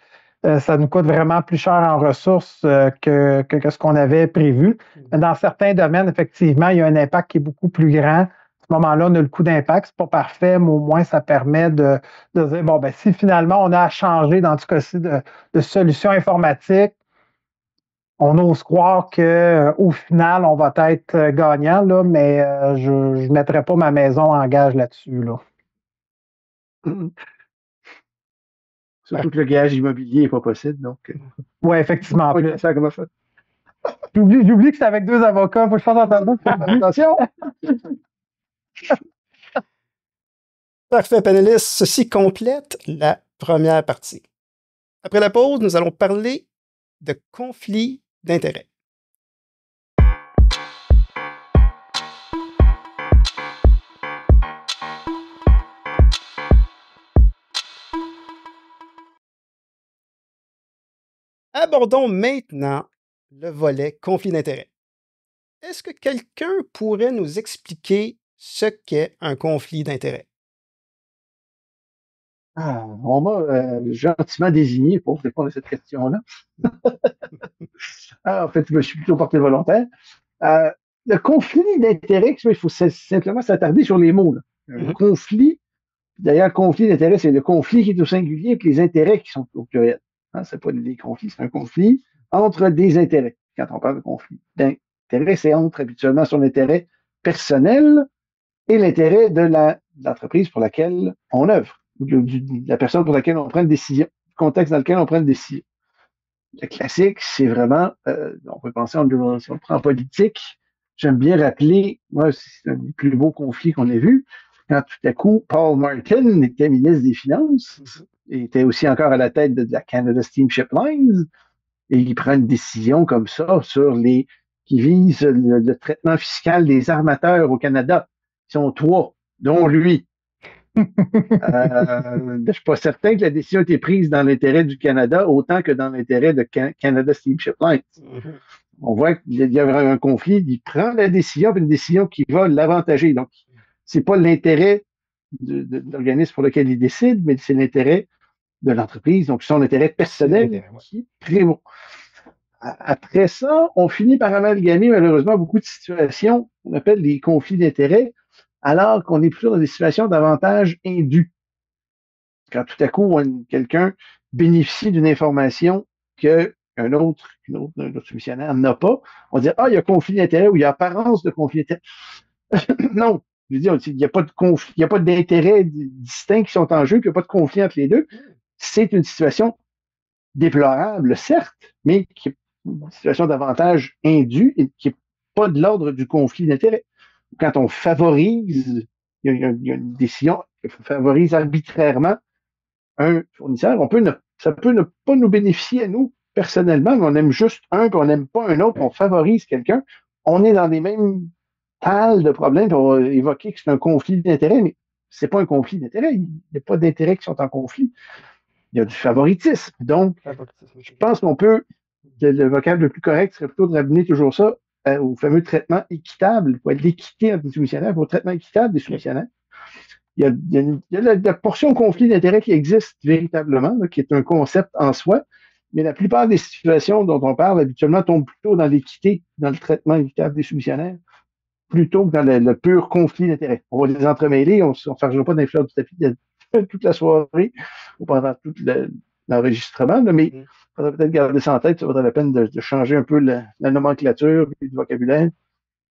ça nous coûte vraiment plus cher en ressources que ce qu'on avait prévu. Mais dans certains domaines, effectivement, il y a un impact qui est beaucoup plus grand. À ce moment-là, on a le coût d'impact. C'est pas parfait, mais au moins, ça permet de dire, bon, ben si finalement, on a à changer, dans ce cas-ci, de solution informatique, on ose croire qu'au final, on va être gagnant, là, mais je ne mettrai pas ma maison en gage là-dessus. Là. Surtout que le gage immobilier n'est pas possible. Donc, oui, effectivement. J'oublie que c'est avec 2 avocats. Faut que je fasse attention. Parfait, panélistes. Ceci complète la première partie. Après la pause, nous allons parler de conflits d'intérêts. Abordons maintenant le volet conflit d'intérêts. Est-ce que quelqu'un pourrait nous expliquer ce qu'est un conflit d'intérêts? On m'a gentiment désigné pour répondre à cette question-là. En fait, je me suis plutôt porté volontaire. Le conflit d'intérêts, il faut simplement s'attarder sur les mots. Là. Un conflit, d'ailleurs, conflit d'intérêts, c'est le conflit qui est au singulier et les intérêts qui sont au pluriel. C'est pas des conflits, c'est un conflit entre des intérêts. Quand on parle de conflit d'intérêts, c'est entre habituellement son intérêt personnel et l'intérêt de l'entreprise pour laquelle on œuvre, ou de la personne pour laquelle on prend une décision, le contexte dans lequel on prend une décision. Le classique, c'est vraiment, on peut penser, si on prend en politique, j'aime bien rappeler, moi, c'est un des plus beaux conflits qu'on ait vu, quand tout à coup, Paul Martin était ministre des Finances, et était aussi encore à la tête de la Canada Steamship Lines, et il prend une décision comme ça qui vise le traitement fiscal des armateurs au Canada. Ils sont 3, dont lui. Je ne suis pas certain que la décision ait été prise dans l'intérêt du Canada autant que dans l'intérêt de Canada Steamship Lines. On voit qu'il y a un conflit, il prend la décision, puis une décision qui va l'avantager. Donc, c'est pas l'intérêt de l'organisme pour lequel il décide, mais c'est l'intérêt de l'entreprise, donc son intérêt personnel qui prévaut. Après ça, on finit par amalgamer malheureusement beaucoup de situations qu'on appelle des conflits d'intérêts, alors qu'on est plutôt dans des situations d'avantage indu. Quand tout à coup, quelqu'un bénéficie d'une information qu'un autre soumissionnaire n'a pas, on dit il y a conflit d'intérêt ou il y a apparence de conflit d'intérêt. Non, je veux dire, il n'y a pas de conflit, il n'y a pas d'intérêts distincts qui sont en jeu, qu'il n'y a pas de conflit entre les deux. C'est une situation déplorable, certes, mais qui est une situation d'avantage indu et qui n'est pas de l'ordre du conflit d'intérêts. Quand on favorise, il y a une décision qui favorise arbitrairement un fournisseur, ça peut ne pas nous bénéficier à nous personnellement, mais on aime juste un, puis on n'aime pas un autre, on favorise quelqu'un. On est dans les mêmes tales de problèmes, puis on va évoquer que c'est un conflit d'intérêts, mais c'est pas un conflit d'intérêts. Il n'y a pas d'intérêts qui sont en conflit. Il y a du favoritisme. Donc, je pense qu'on peut, le vocable le plus correct serait plutôt de ramener toujours ça au fameux traitement équitable, pour l'équité entre les soumissionnaires, au traitement équitable des soumissionnaires. Il y a la portion conflit d'intérêts qui existe véritablement, là, qui est un concept en soi, mais la plupart des situations dont on parle habituellement tombent plutôt dans l'équité, dans le traitement équitable des soumissionnaires, plutôt que dans le pur conflit d'intérêts. On va les entremêler, on ne chargera pas d'un fleur du tapis toute la soirée ou pendant tout l'enregistrement, mais il faudrait peut-être garder ça en tête, ça vaudrait la peine de changer un peu la nomenclature et le vocabulaire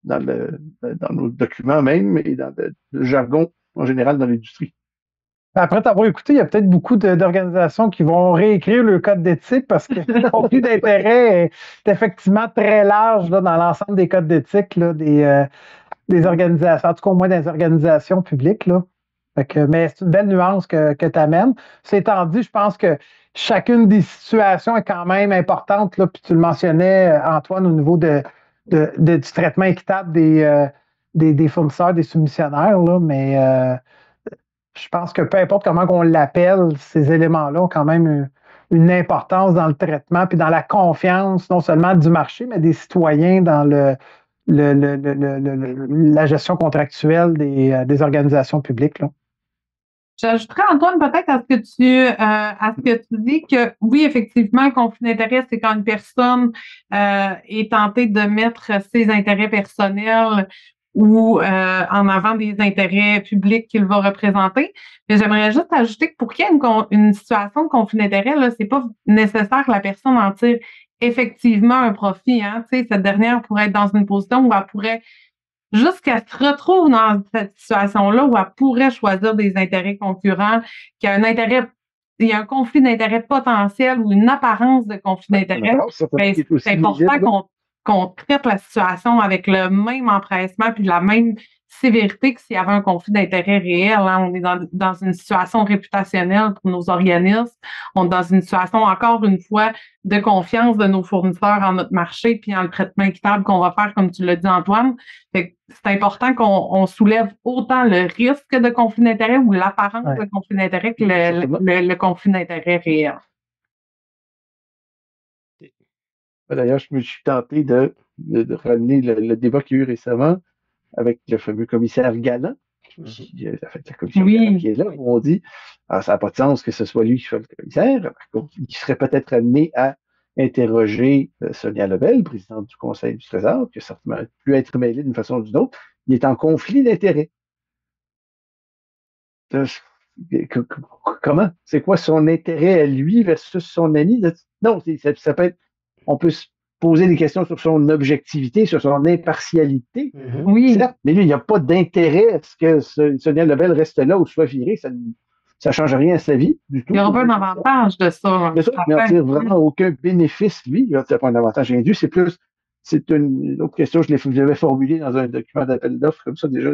dans nos documents même et dans le jargon en général dans l'industrie. Après t'avoir écouté, il y a peut-être beaucoup d'organisations qui vont réécrire le code d'éthique parce que le conflit d'intérêt est effectivement très large là, dans l'ensemble des codes d'éthique là, des organisations, en tout cas au moins des organisations publiques. Là. Mais c'est une belle nuance que tu amènes. C'est étant dit, je pense que chacune des situations est quand même importante. Là, puis tu le mentionnais, Antoine, au niveau du traitement équitable des fournisseurs, des soumissionnaires. Là, mais je pense que peu importe comment on l'appelle, ces éléments-là ont quand même une importance dans le traitement puis dans la confiance, non seulement du marché, mais des citoyens dans la gestion contractuelle des organisations publiques. Là. J'ajouterais, Antoine, peut-être à ce que tu dis que oui, effectivement, conflit d'intérêt, c'est quand une personne est tentée de mettre ses intérêts personnels ou en avant des intérêts publics qu'il va représenter. Mais j'aimerais juste ajouter que pour qu'il y ait une situation de conflit d'intérêt, là, c'est pas nécessaire que la personne en tire effectivement un profit. Hein. Tu sais, cette dernière pourrait être dans une position où elle pourrait jusqu'à se retrouve dans cette situation-là où elle pourrait choisir des intérêts concurrents, qu'il y a il y a un conflit d'intérêts potentiel ou une apparence de conflit d'intérêts. C'est important qu'on traite la situation avec le même empressement puis la même sévérité que s'il y avait un conflit d'intérêts réel. Hein. On est dans une situation réputationnelle pour nos organismes. On est dans une situation, encore une fois, de confiance de nos fournisseurs en notre marché puis en le traitement équitable qu'on va faire, comme tu l'as dit, Antoine. C'est important qu'on soulève autant le risque de conflit d'intérêts ou l'apparence de conflit d'intérêts que le conflit d'intérêts réel. D'ailleurs, je me suis tenté de ramener le débat qu'il y a eu récemment avec le fameux commissaire Galland, qui a fait la commission Galland qui est là, où on dit ça n'a pas de sens que ce soit lui qui soit le commissaire. Il serait peut-être amené à interroger Sonia Lebel, présidente du Conseil du Trésor, qui a certainement pu être mêlé d'une façon ou d'une autre. Il est en conflit d'intérêts. Comment? C'est quoi son intérêt à lui versus son ami? Non, ça peut être. On peut se poser des questions sur son objectivité, sur son impartialité. Oui. Certes, mais lui, il n'y a pas d'intérêt à ce que Sonia Lebel reste là ou soit virée. Ça ne change rien à sa vie du tout. Il n'y aura pas un avantage de ça. Mais ça, il n'en tire vraiment aucun bénéfice, lui. Il n'y a pas un avantage indu. C'est une autre question. Je l'avais formulée dans un document d'appel d'offres comme ça déjà.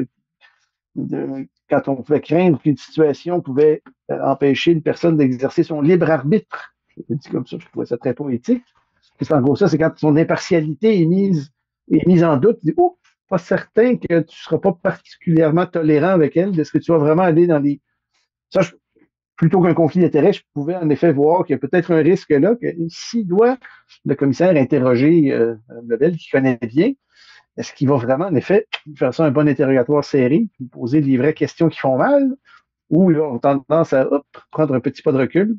quand on pouvait craindre qu'une situation pouvait empêcher une personne d'exercer son libre arbitre. Je le dis comme ça, je trouvais ça très poétique. C'est en gros ça, c'est quand son impartialité est mise en doute. Tu dis, oh, pas certain que tu ne seras pas particulièrement tolérant avec elle. Est-ce que tu vas vraiment aller dans les... Ça, plutôt qu'un conflit d'intérêts, je pouvais en effet voir qu'il y a peut-être un risque là, que s'il doit, le commissaire, interroger Lebel, qui connaît bien, est-ce qu'il va vraiment, en effet, faire ça un bon interrogatoire serré, puis poser les vraies questions qui font mal, ou il va avoir tendance à prendre un petit pas de recul,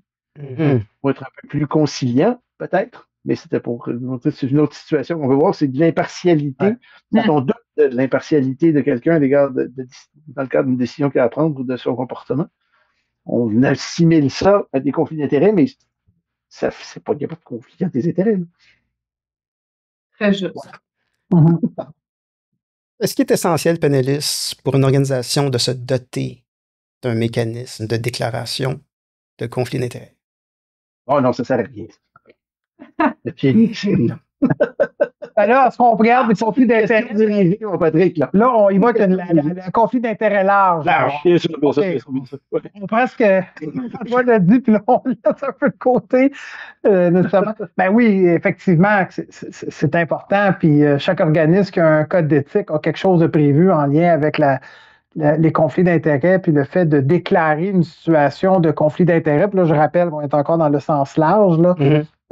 pour être un peu plus conciliant, peut-être, mais c'était pour montrer c'est une autre situation qu'on veut voir, c'est de l'impartialité. Quand on doute de l'impartialité de quelqu'un dans le cadre d'une décision qu'il a à prendre ou de son comportement, on assimile ça à des conflits d'intérêts, mais il n'y a pas de conflit des intérêts. Là. Très juste. Est-ce qu'il est essentiel, Pénélis, pour une organisation de se doter d'un mécanisme de déclaration de conflit d'intérêts? Oh non, ça ne sert à rien. Le pied inutile. Là, est-ce qu'on regarde les conflits d'intérêts? Patrick, là. Là, on y voit que le conflit d'intérêts large. On presque, toi le dit, puis là, on laisse un peu de côté, nécessairement. Ben oui, effectivement, c'est important. Puis chaque organisme qui a un code d'éthique a quelque chose de prévu en lien avec les conflits d'intérêts, puis le fait de déclarer une situation de conflit d'intérêts. Puis là, je rappelle qu'on est encore dans le sens large, là.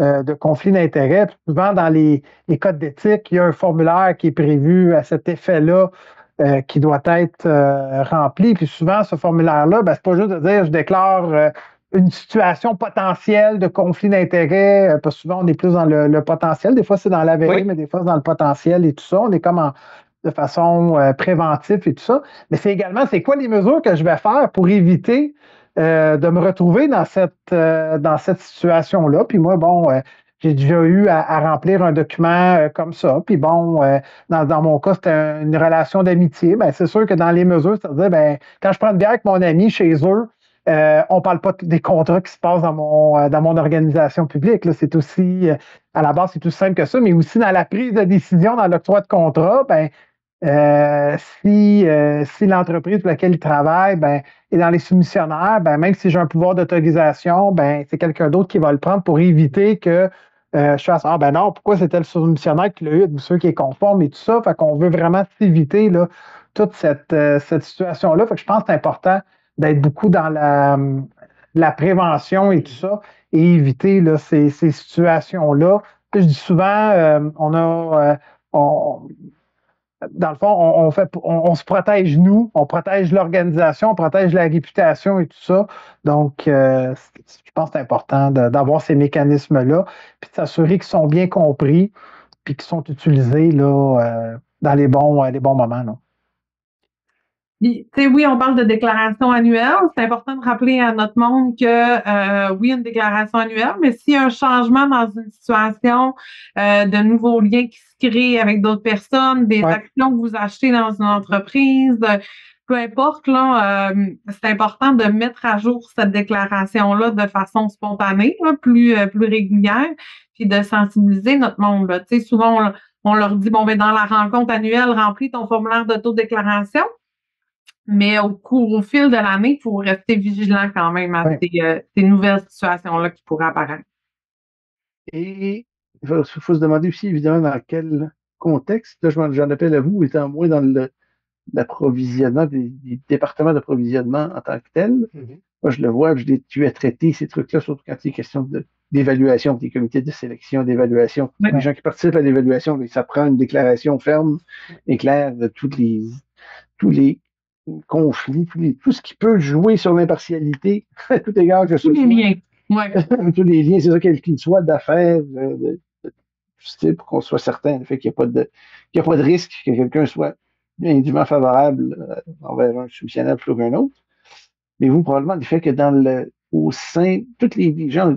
De conflit d'intérêts. Puis souvent, dans les codes d'éthique, il y a un formulaire qui est prévu à cet effet-là qui doit être rempli. Puis souvent, ce formulaire-là, ben, c'est pas juste de dire je déclare une situation potentielle de conflit d'intérêts, parce que souvent, on est plus dans le potentiel. Des fois, c'est dans l'avéré, mais des fois, c'est dans le potentiel et tout ça. On est comme de façon préventive et tout ça. Mais c'est également, c'est quoi les mesures que je vais faire pour éviter de me retrouver dans cette situation-là. Puis moi, bon, j'ai déjà eu à remplir un document comme ça. Puis bon, dans mon cas, c'était une relation d'amitié. Ben, c'est sûr que dans les mesures, c'est-à-dire, ben, quand je prends une bière avec mon ami chez eux, on ne parle pas des contrats qui se passent dans mon organisation publique. Là. C'est aussi, à la base, c'est tout simple que ça, mais aussi dans la prise de décision, dans l'octroi de contrat, ben, si l'entreprise pour laquelle il travaille est dans les soumissionnaires, même si j'ai un pouvoir d'autorisation, c'est quelqu'un d'autre qui va le prendre pour éviter que je fasse non, pourquoi c'était le soumissionnaire qui l'a eu, ou ceux qui est conforme et tout ça. Fait qu'on veut vraiment éviter là, toute cette situation-là. Fait que je pense que c'est important d'être beaucoup dans la prévention et tout ça et éviter là, ces situations-là. Puis, je dis souvent, dans le fond, on se protège nous, on protège l'organisation, on protège la réputation et tout ça. Donc, je pense que c'est important d'avoir ces mécanismes-là, puis de s'assurer qu'ils sont bien compris, puis qu'ils sont utilisés là, dans les bons moments. Là. Oui, on parle de déclaration annuelle. C'est important de rappeler à notre monde que oui, une déclaration annuelle, mais s'il y a un changement dans une situation, de nouveaux liens qui se créent avec d'autres personnes, des actions que vous achetez dans une entreprise, peu importe, là, c'est important de mettre à jour cette déclaration-là de façon spontanée, là, plus régulière, puis de sensibiliser notre monde. Là. Souvent, on leur dit, dans la rencontre annuelle, remplis ton formulaire d'autodéclaration. Mais au fil de l'année, il faut rester vigilant quand même à ces nouvelles situations-là qui pourraient apparaître. Et il faut se demander aussi, évidemment, dans quel contexte. Là, j'en appelle à vous, étant moins dans l'approvisionnement, des départements d'approvisionnement en tant que tel. Moi, je le vois, tu as traité ces trucs-là, surtout quand il est question d'évaluation, des comités de sélection, d'évaluation. Les gens qui participent à l'évaluation, ça prend une déclaration ferme et claire de tous les conflits, tout ce qui peut jouer sur l'impartialité, à tout égard que ce soit. Tous les liens. Tous les liens, c'est ça, quel qu'il soit d'affaires, pour qu'on soit certain qu'il n'y a pas de risque que quelqu'un soit indûment favorable envers un soumissionnaire plutôt qu'un autre. Mais vous, probablement, le fait que au sein, tous les gens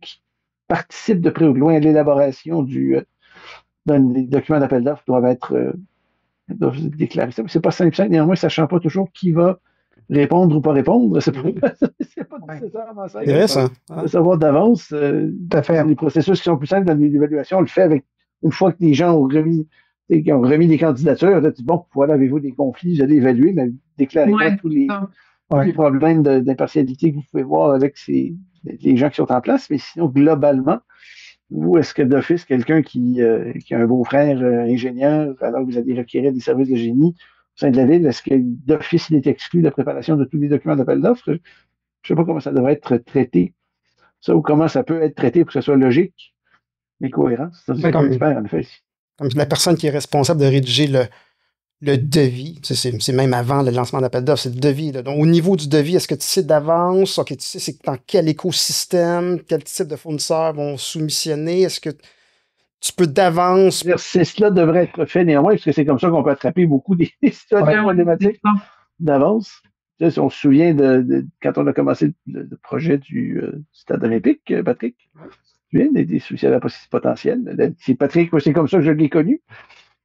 qui participent de près ou de loin à l'élaboration d'un document d'appel d'offres doivent déclarer ça. Mais c'est pas simple, néanmoins, sachant pas toujours qui va répondre ou pas répondre. C'est pas nécessairement ça. C'est vrai, ça. De savoir d'avance. Les processus qui sont plus simples dans l'évaluation, on le fait une fois que les gens ont remis qui ont remis des candidatures. Là, tu dis, bon, voilà, avez-vous des conflits, vous allez évaluer, mais déclarez-moi Ouais, tous c'est ça. les problèmes d'impartialité que vous pouvez voir avec les gens qui sont en place. Mais sinon, globalement, vous, est-ce que d'office, quelqu'un qui a un beau-frère ingénieur, alors que vous allez requérir des services de génie au sein de la ville, est-ce que d'office, il est exclu de la préparation de tous les documents d'appel d'offres? Je ne sais pas comment ça devrait être traité, ça, ou comment ça peut être traité pour que ce soit logique et cohérent. C'est un expert, en effet. Comme la personne qui est responsable de rédiger le devis, c'est même avant le lancement d'appel d'offres, c'est le devis. Là. Donc, au niveau du devis, est-ce que tu sais d'avance, ok, tu sais c'est dans quel écosystème, quel type de fournisseurs vont soumissionner, est-ce que tu peux d'avance... Cela devrait être fait néanmoins, parce que c'est comme ça qu'on peut attraper beaucoup des situations problématiques d'avance. Si on se souvient quand on a commencé le projet du stade olympique, Patrick, tu viens des soucis à la potentielle. C'est Patrick, c'est comme ça que je l'ai connu.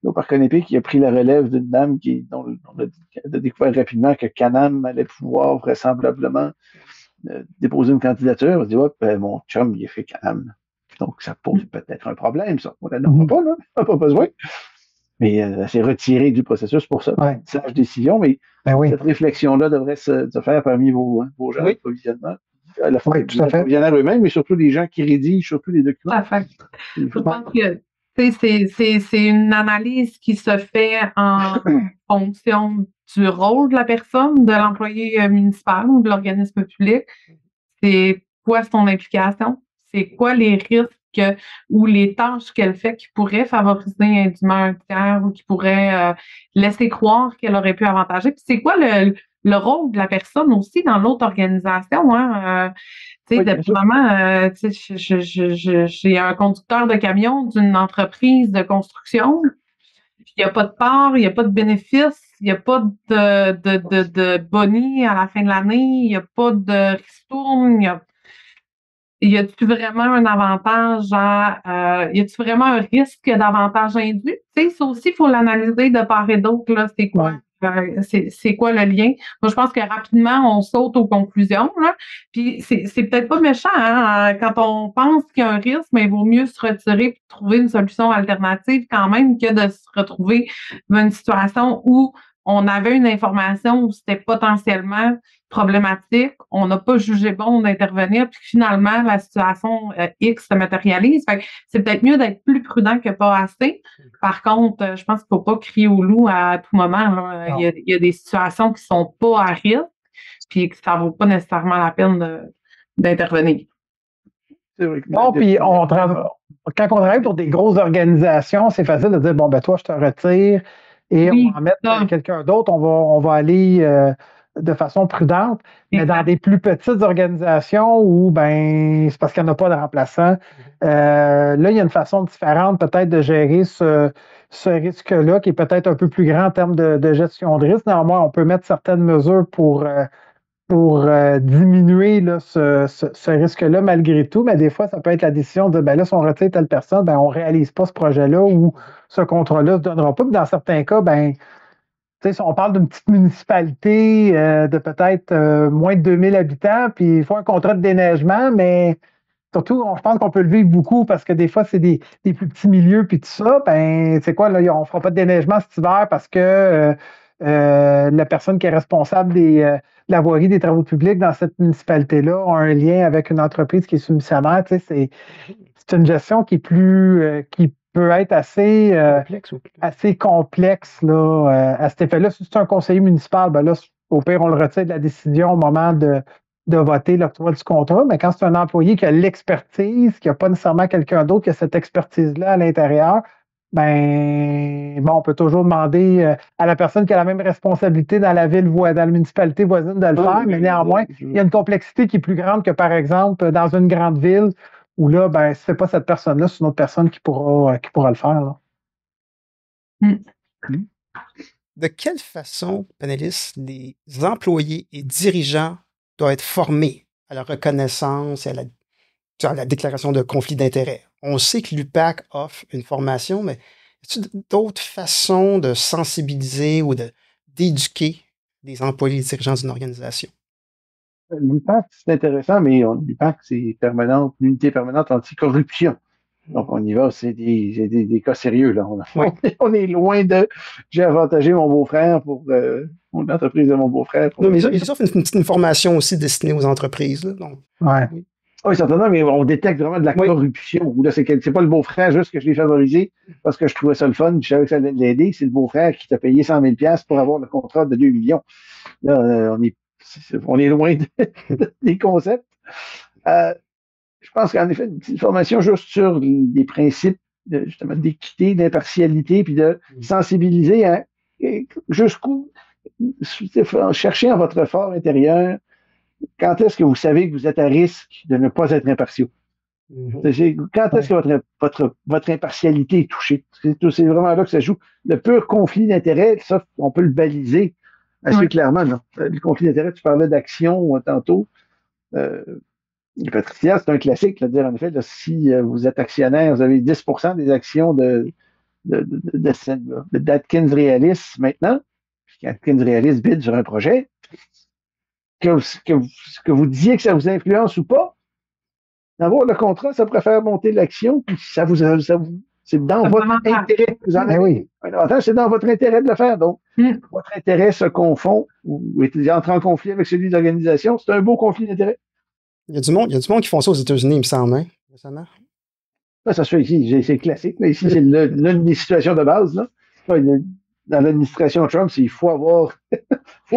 Au Parc olympique, il a pris la relève d'une dame dont on a découvert rapidement que Canam allait pouvoir vraisemblablement déposer une candidature. On dit, ouais, mon chum, il a fait Canam. Donc, ça pose peut-être un problème, ça. On n'en a pas, là. On n'a pas besoin. Mais elle s'est retirée du processus pour ça. Ouais. Sage décision, mais cette réflexion-là devrait se faire parmi vos gens d'approvisionnement. À la fois les approvisionneurs eux-mêmes, mais surtout les gens qui rédigent surtout les documents. Je pense que c'est une analyse qui se fait en fonction du rôle de la personne, de l'employé municipal ou de l'organisme public. C'est quoi son implication? C'est quoi les risques ou les tâches qu'elle fait qui pourraient favoriser indûment un tiers ou qui pourraient laisser croire qu'elle aurait pu avantager? Puis c'est quoi le rôle de la personne aussi dans l'autre organisation? Hein? Dépendamment, j'ai un conducteur de camion d'une entreprise de construction. Il n'y a pas de part, il n'y a pas de bénéfice, il n'y a pas de boni à la fin de l'année, il n'y a pas de ristourne, y a-t-il vraiment un avantage y a-t-il vraiment un risque d'avantage indu? Tu sais, ça aussi, il faut l'analyser de part et d'autre, là, c'est quoi? C'est quoi le lien? Moi, je pense que rapidement, on saute aux conclusions, là. Puis c'est peut-être pas méchant, hein? Quand on pense qu'il y a un risque, mais il vaut mieux se retirer et trouver une solution alternative quand même que de se retrouver dans une situation où on avait une information où c'était potentiellement problématique, on n'a pas jugé bon d'intervenir, puis finalement, la situation X se matérialise. Fait que c'est peut-être mieux d'être plus prudent que pas assez. Par contre, je pense qu'il ne faut pas crier au loup à tout moment. Il y a des situations qui ne sont pas à risque, puis que ça ne vaut pas nécessairement la peine d'intervenir. Non, puis quand on travaille pour des grosses organisations, c'est facile de dire, bon, ben toi, je te retire et on va en mettre quelqu'un d'autre, on va aller de façon prudente. Mais dans des plus petites organisations où, ben, c'est parce qu'il n'y en a pas de remplaçant, là, il y a une façon différente peut-être de gérer ce risque-là qui est peut-être un peu plus grand en termes de gestion de risque. Néanmoins, on peut mettre certaines mesures pour diminuer là, ce risque-là malgré tout, mais des fois, ça peut être la décision de, ben là, si on retire telle personne, ben on ne réalise pas ce projet-là ou ce contrat-là ne se donnera pas. Puis dans certains cas, ben, si on parle d'une petite municipalité de peut-être moins de 2000 habitants, puis il faut un contrat de déneigement, mais surtout, je pense qu'on peut le vivre beaucoup parce que des fois, c'est des plus petits milieux, puis tout ça, ben, c'est quoi, là, on ne fera pas de déneigement cet hiver parce que la personne qui est responsable de la voirie des travaux publics dans cette municipalité-là a un lien avec une entreprise qui est soumissionnaire. Tu sais, c'est une gestion qui est plus qui peut être assez complexe là, à cet effet-là. Si c'est un conseiller municipal, ben là, au pire, on le retire de la décision au moment de voter l'octroi du contrat. Mais quand c'est un employé qui a l'expertise, qui n'a pas nécessairement quelqu'un d'autre qui a cette expertise-là à l'intérieur, ben, bon, on peut toujours demander à la personne qui a la même responsabilité dans la ville, dans la municipalité voisine de le faire, mais néanmoins, il y a une complexité qui est plus grande que, par exemple, dans une grande ville où là, ben, si ce n'est pas cette personne-là, c'est une autre personne qui pourra le faire. Là. De quelle façon, panélistes, les employés et dirigeants doivent être formés à la reconnaissance et à la déclaration de conflit d'intérêts? On sait que l'UPAC offre une formation, mais y a-t-il d'autres façons de sensibiliser ou d'éduquer les employés et les dirigeants d'une organisation? L'UPAC, c'est intéressant, mais l'UPAC, c'est l'unité permanente anticorruption. Donc, on y va, c'est des cas sérieux, là. Ouais. On est loin de j'ai avantagé mon beau-frère pour l'entreprise de mon beau-frère. Non, mais ils offrent une petite information aussi destinée aux entreprises. Là, donc. Ouais. Oui, certainement, mais on détecte vraiment de la corruption. Là, c'est pas le beau-frère juste que je l'ai favorisé parce que je trouvais ça le fun, je savais que ça allait l'aider. C'est le beau-frère qui t'a payé 100 000 $ pour avoir le contrat de 2 millions. Là, on est loin des concepts. Je pense qu'en effet, une petite formation juste sur les principes justement d'équité, d'impartialité, puis de sensibiliser à jusqu'où chercher en votre fort intérieur quand est-ce que vous savez que vous êtes à risque de ne pas être impartiaux. Quand est-ce que votre impartialité est touchée? C'est vraiment là que ça joue. Le pur conflit d'intérêts, ça, on peut le baliser assez clairement. Non? Le conflit d'intérêts, tu parlais d'action tantôt. Patricia, c'est un classique, là, de dire en effet, là, si vous êtes actionnaire, vous avez 10% des actions d'Atkins Realis maintenant, puis Atkins Realis bide sur un projet, que vous disiez que ça vous influence ou pas, d'avoir le contrat, ça pourrait faire monter l'action, puis c'est dans votre intérêt. Vous en avez un avantage, c'est dans votre intérêt de le faire. Donc, votre intérêt se confond ou entre en conflit avec celui de l'organisation. C'est un beau conflit d'intérêt. Il y a du monde qui font ça aux États-Unis, il me semble, hein, récemment. Ça se fait ici, c'est classique. Mais ici, c'est l'une des situations de base. Là. Dans l'administration Trump, il faut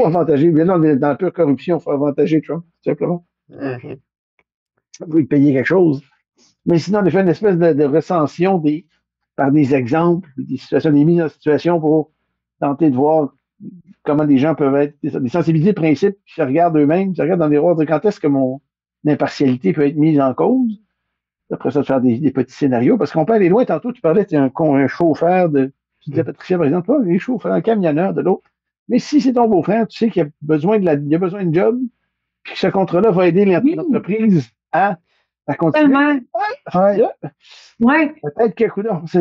avantager. Bien dans la pure corruption, il faut avantager Trump, tout simplement. Vous lui payez quelque chose. Mais sinon, on a fait une espèce de recension par des exemples, des situations, des mises en situation pour tenter de voir comment des gens peuvent être, des sensibilités de principe qui se regardent eux-mêmes, qui se regardent dans les miroirs de quand est-ce que mon impartialité peut être mise en cause. Après ça, de faire des petits scénarios, parce qu'on peut aller loin. Tantôt, tu parlais, tu es un chauffeur tu disais, Patricia, par exemple, un chauffeur, un camionneur de l'autre. Mais si c'est ton beau-frère, tu sais qu'il a besoin de job, puis que ce contrat-là va aider l'entreprise à continuer. Peut-être que,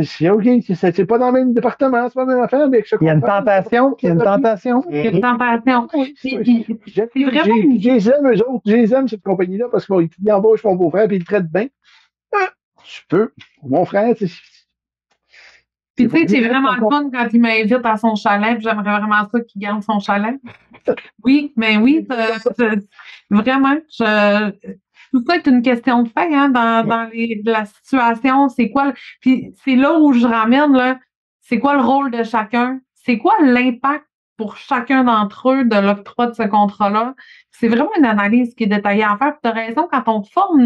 c'est OK, c'est pas dans le même département, c'est pas la même affaire, mais il y a une tentation. Il y a une tentation. Je les aime, eux autres. Je les aime, cette compagnie-là, parce qu'ils embauchent mon beau-frère, puis ils le traitent bien. Tu peux. Mon frère, puis tu sais, c'est vraiment le fun quand il m'invite à son chalet, puis j'aimerais vraiment ça qu'il garde son chalet. Oui, mais oui, vraiment, tout ça est une question de fait, hein, dans la situation. C'est quoi? Puis c'est là où je ramène, là, c'est quoi le rôle de chacun? C'est quoi l'impact pour chacun d'entre eux de l'octroi de ce contrat-là? C'est vraiment une analyse qui est détaillée à faire. Tu as raison, quand on forme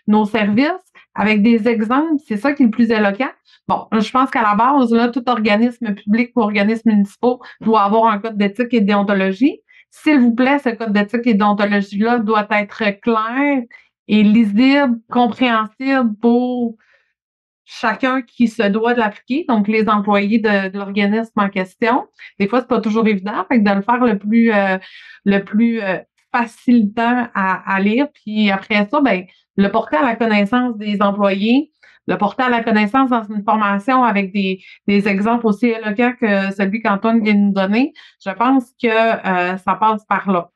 nos services avec des exemples, c'est ça qui est le plus éloquent. Bon, je pense qu'à la base, là, tout organisme public ou organisme municipal doit avoir un code d'éthique et de déontologie. S'il vous plaît, ce code d'éthique et de déontologie-là doit être clair et lisible, compréhensible pour chacun qui se doit de l'appliquer, donc les employés de l'organisme en question. Des fois, c'est pas toujours évident, fait que de le faire le plus facilitant à lire, puis après ça, ben, le porter à la connaissance des employés, le porter à la connaissance dans une formation avec des exemples aussi éloquents que celui qu'Antoine vient de nous donner. Je pense que ça passe par là.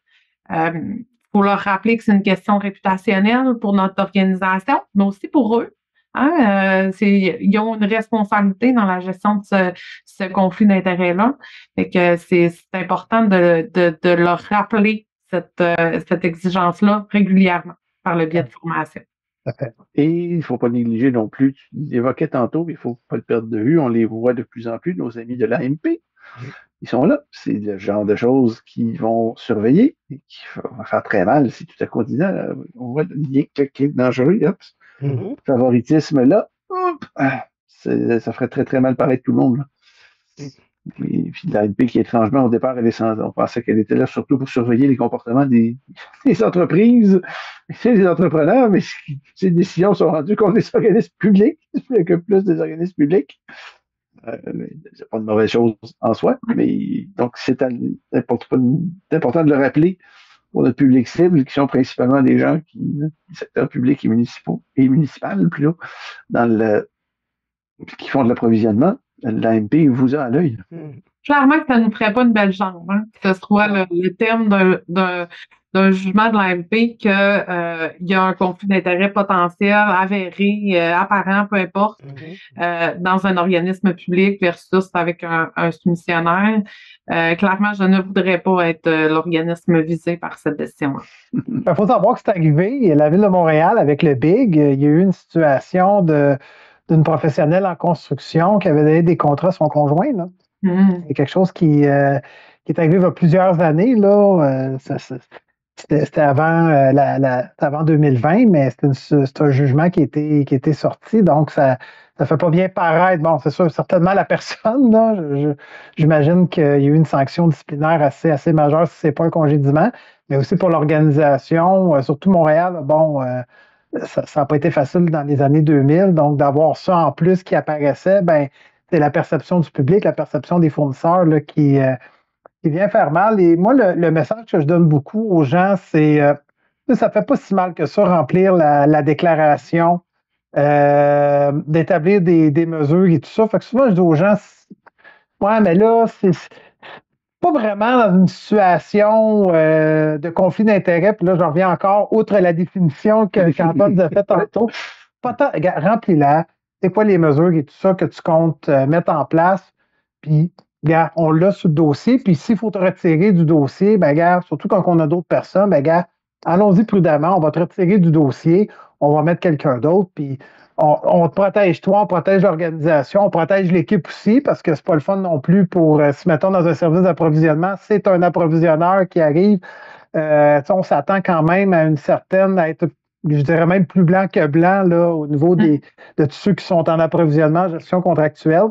Faut leur rappeler que c'est une question réputationnelle pour notre organisation, mais aussi pour eux. Hein, ils ont une responsabilité dans la gestion de ce conflit d'intérêts-là. Fait que c'est important de leur rappeler cette exigence-là régulièrement par le biais de formation. Et il ne faut pas négliger non plus, tu l'évoquais tantôt, mais il ne faut pas le perdre de vue, on les voit de plus en plus, nos amis de l'AMP. Ils sont là. C'est le genre de choses qui vont surveiller et qui vont faire très mal si tout à coup on voit le lien qui est dangereux. Favoritisme là, ça ferait très très mal paraître tout le monde. Là. Et puis l'ANP qui étrangement au départ, on pensait qu'elle était là surtout pour surveiller les comportements des entreprises, des entrepreneurs, mais ces décisions sont rendues contre des organismes publics, que plus des organismes publics. C'est pas une mauvaise chose en soi, mais donc c'est important de le rappeler pour notre public cible, qui sont principalement des gens du secteur public et municipal plutôt, qui font de l'approvisionnement. L'AMP vous a à l'œil. Clairement que ça ne nous ferait pas une belle jambe, hein, que ce soit le terme d'un c'est un jugement de l'AMP qu'il y a un conflit d'intérêt potentiel, avéré, apparent, peu importe, dans un organisme public versus avec un soumissionnaire. Clairement, je ne voudrais pas être l'organisme visé par cette décision-là. Il faut savoir que c'est arrivé. La Ville de Montréal, avec le BIG, il y a eu une situation d'une professionnelle en construction qui avait donné des contrats à son conjoint. Là. C'est quelque chose qui est arrivé il y a plusieurs années. Là. C'était avant 2020, mais c'est un jugement qui était sorti. Donc, ça ne fait pas bien paraître. Bon, c'est sûr, certainement la personne. Là, j'imagine qu'il y a eu une sanction disciplinaire assez majeure si ce n'est pas un congédiement, mais aussi pour l'organisation, surtout Montréal. Bon, ça n'a pas été facile dans les années 2000. Donc, d'avoir ça en plus qui apparaissait, ben, c'est la perception du public, la perception des fournisseurs là, qui vient faire mal. Et moi, le message que je donne beaucoup aux gens, c'est ça fait pas si mal que ça, remplir la déclaration, d'établir des mesures et tout ça. Fait que souvent, je dis aux gens, ouais, mais là, c'est pas vraiment dans une situation de conflit d'intérêt. Puis là, j'en reviens encore, outre la définition qu'Antoine nous a faite tantôt. Remplis-la. C'est quoi les mesures et tout ça que tu comptes mettre en place? Puis, regarde, on l'a sur le dossier. Puis, s'il faut te retirer du dossier, ben, regarde, surtout quand on a d'autres personnes, ben, regarde, allons-y prudemment. On va te retirer du dossier. On va mettre quelqu'un d'autre. Puis, on te protège toi, on protège l'organisation, on protège l'équipe aussi, parce que c'est pas le fun non plus pour, si mettons dans un service d'approvisionnement, c'est un approvisionneur qui arrive, on s'attend quand même à une certaine, à être, je dirais même plus blanc que blanc, là, au niveau de tous ceux qui sont en approvisionnement, gestion contractuelle.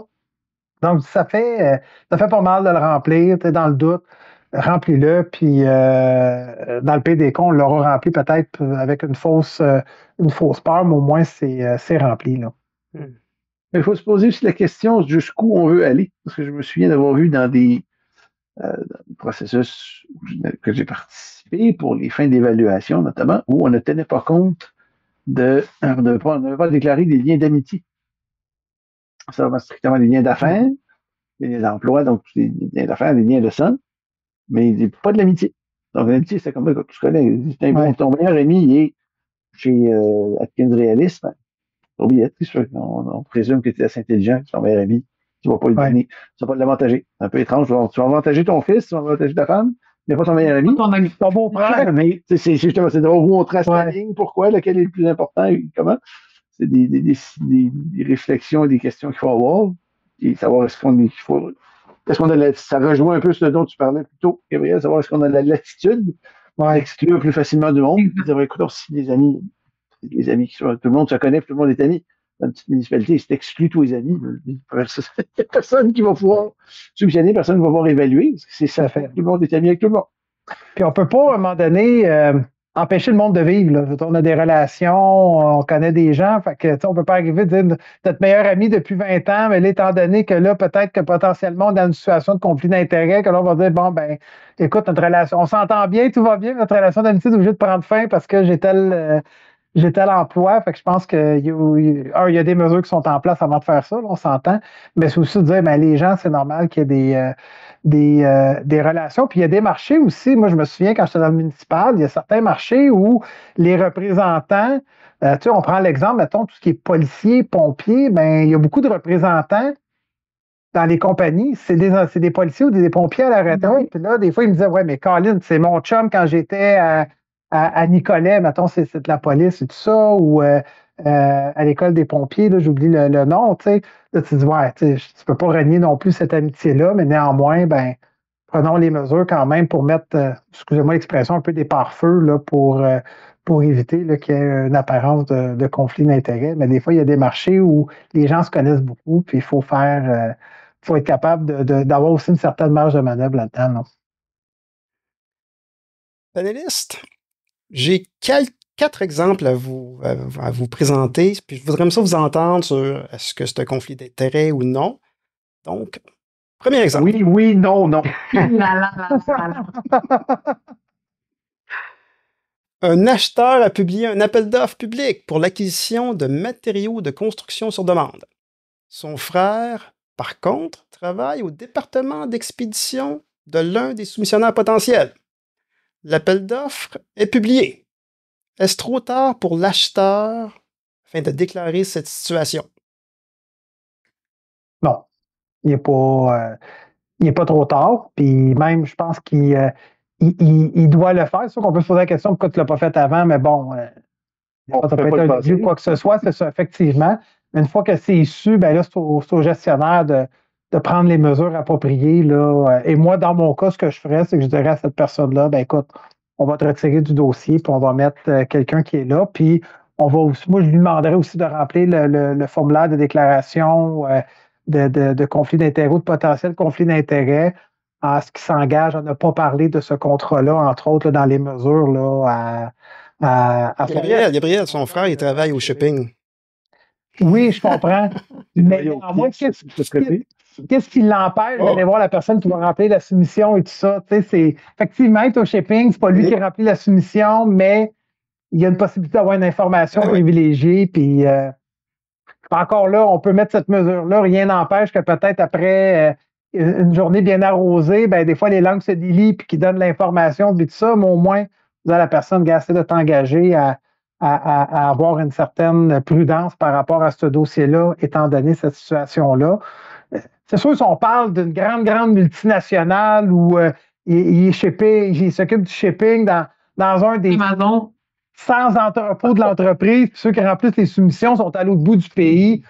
Donc, ça fait pas mal de le remplir, dans le doute. Remplis-le, puis dans le PDK, on l'aura rempli peut-être avec une fausse peur, mais au moins c'est rempli. Là. Mais il faut se poser aussi la question jusqu'où on veut aller. Parce que je me souviens d'avoir vu dans des processus que j'ai participé pour les fins d'évaluation, notamment, où on ne tenait pas compte on n'avait pas déclaré des liens d'amitié. Ça va strictement des liens d'affaires, des liens d'emploi, donc des liens d'affaires, des liens de sang, mais pas de l'amitié. Donc, l'amitié, c'est comme ça que tu connais. Ton meilleur ami, il est chez Atkins Realist. On présume que tu es assez intelligent, c'est ton meilleur ami. Tu ne vas pas lui donner, tu vas pas l'avantager. C'est un peu étrange. Tu vas avantager ton fils, tu vas avantager ta femme, mais pas ton meilleur ami. Ton ami. Ton beau-frère, mais c'est justement, c'est de vous montrer la ligne, pourquoi, lequel est le plus important et comment. C'est des réflexions et des questions qu'il faut avoir. Et savoir ça rejoint un peu ce dont tu parlais plus tôt, Gabriel, savoir est-ce qu'on a la latitude d'exclure plus facilement du monde. Écoute, si les amis qui sont, tout le monde se connaît, tout le monde est ami. Dans une petite municipalité, si tu exclues tous les amis, il n'y a personne qui va pouvoir subventionner, personne qui va pouvoir évaluer. C'est ça fait. Tout le monde est ami avec tout le monde. Puis on ne peut pas, à un moment donné, empêcher le monde de vivre. Là. On a des relations, on connaît des gens. Fait que, on ne peut pas arriver à dire notre meilleur ami depuis 20 ans, mais là, étant donné que là, peut-être que potentiellement, dans une situation de conflit d'intérêt, que là, on va dire, bon, ben, écoute, notre relation, on s'entend bien, tout va bien, mais notre relation d'amitié est obligée de prendre fin parce que j'ai tel emploi. Fait que je pense qu'il y a des mesures qui sont en place avant de faire ça, là, on s'entend. Mais c'est aussi de dire, ben, les gens, c'est normal qu'il y ait des relations. Puis il y a des marchés aussi. Moi, je me souviens, quand j'étais dans le municipal, il y a certains marchés où les représentants, on prend l'exemple, mettons, tout ce qui est policier, pompier, ben, il y a beaucoup de représentants dans les compagnies. C'est des policiers ou des pompiers à la retraite. Puis là, des fois, ils me disaient, ouais, mais Colin, c'est mon chum quand j'étais à Nicolet, mettons, c'est de la police et tout ça, ou à l'école des pompiers, là, j'oublie le nom, tu sais. Là, tu dis, ouais, tu peux pas renier non plus cette amitié-là, mais néanmoins, ben, prenons les mesures quand même pour mettre, excusez-moi l'expression, un peu des pare-feux, là, pour éviter qu'il y ait une apparence de conflit d'intérêts. Mais des fois, il y a des marchés où les gens se connaissent beaucoup, puis il faut être capable d'avoir aussi une certaine marge de manœuvre là-dedans. Là. Panélistes, j'ai 4 exemples à vous présenter, puis je voudrais ça vous entendre sur est-ce que c'est un conflit d'intérêt ou non. Donc, premier exemple. Oui, non. Un acheteur a publié un appel d'offres public pour l'acquisition de matériaux de construction sur demande. Son frère, par contre, travaille au département d'expédition de l'un des soumissionnaires potentiels. L'appel d'offres est publié. Est-ce trop tard pour l'acheteur afin de déclarer cette situation? Non, il n'est pas trop tard. Puis même, je pense il doit le faire. C'est sûr qu'on peut se poser la question pourquoi tu ne l'as pas fait avant, mais bon, ça peut être un début ou quoi que ce soit, c'est ça, effectivement. Mais une fois que c'est issu, ben là, c'est au gestionnaire de prendre les mesures appropriées. Là. Et moi, dans mon cas, ce que je ferais, c'est que je dirais à cette personne-là, ben écoute, on va te retirer du dossier, puis on va mettre quelqu'un qui est là. Puis on va aussi, moi, je lui demanderais aussi de remplir le formulaire de déclaration de conflit d'intérêt ou de potentiel conflit d'intérêt en ce qui s'engage à ne pas parler de ce contrat-là, entre autres, là, dans les mesures là, à faire. Gabriel, son frère, il travaille au shipping. Oui, je comprends. Mais néanmoins, qu'est-ce qui l'empêche d'aller voir la personne qui va remplir la soumission et tout ça? Effectivement, être au shipping, c'est pas lui qui remplit la soumission, mais il y a une possibilité d'avoir une information privilégiée. Puis encore là, on peut mettre cette mesure-là. Rien n'empêche que peut-être après une journée bien arrosée, ben, des fois, les langues se délient puis qui donnent l'information puis tout ça, mais au moins, vous avez la personne qui a assez de t'engager à avoir une certaine prudence par rapport à ce dossier-là, étant donné cette situation-là. C'est sûr, si on parle d'une grande multinationale où il s'occupe du shipping dans un des Amazon. 100 entrepôts de l'entreprise, puis ceux qui remplissent les soumissions sont à l'autre bout du pays.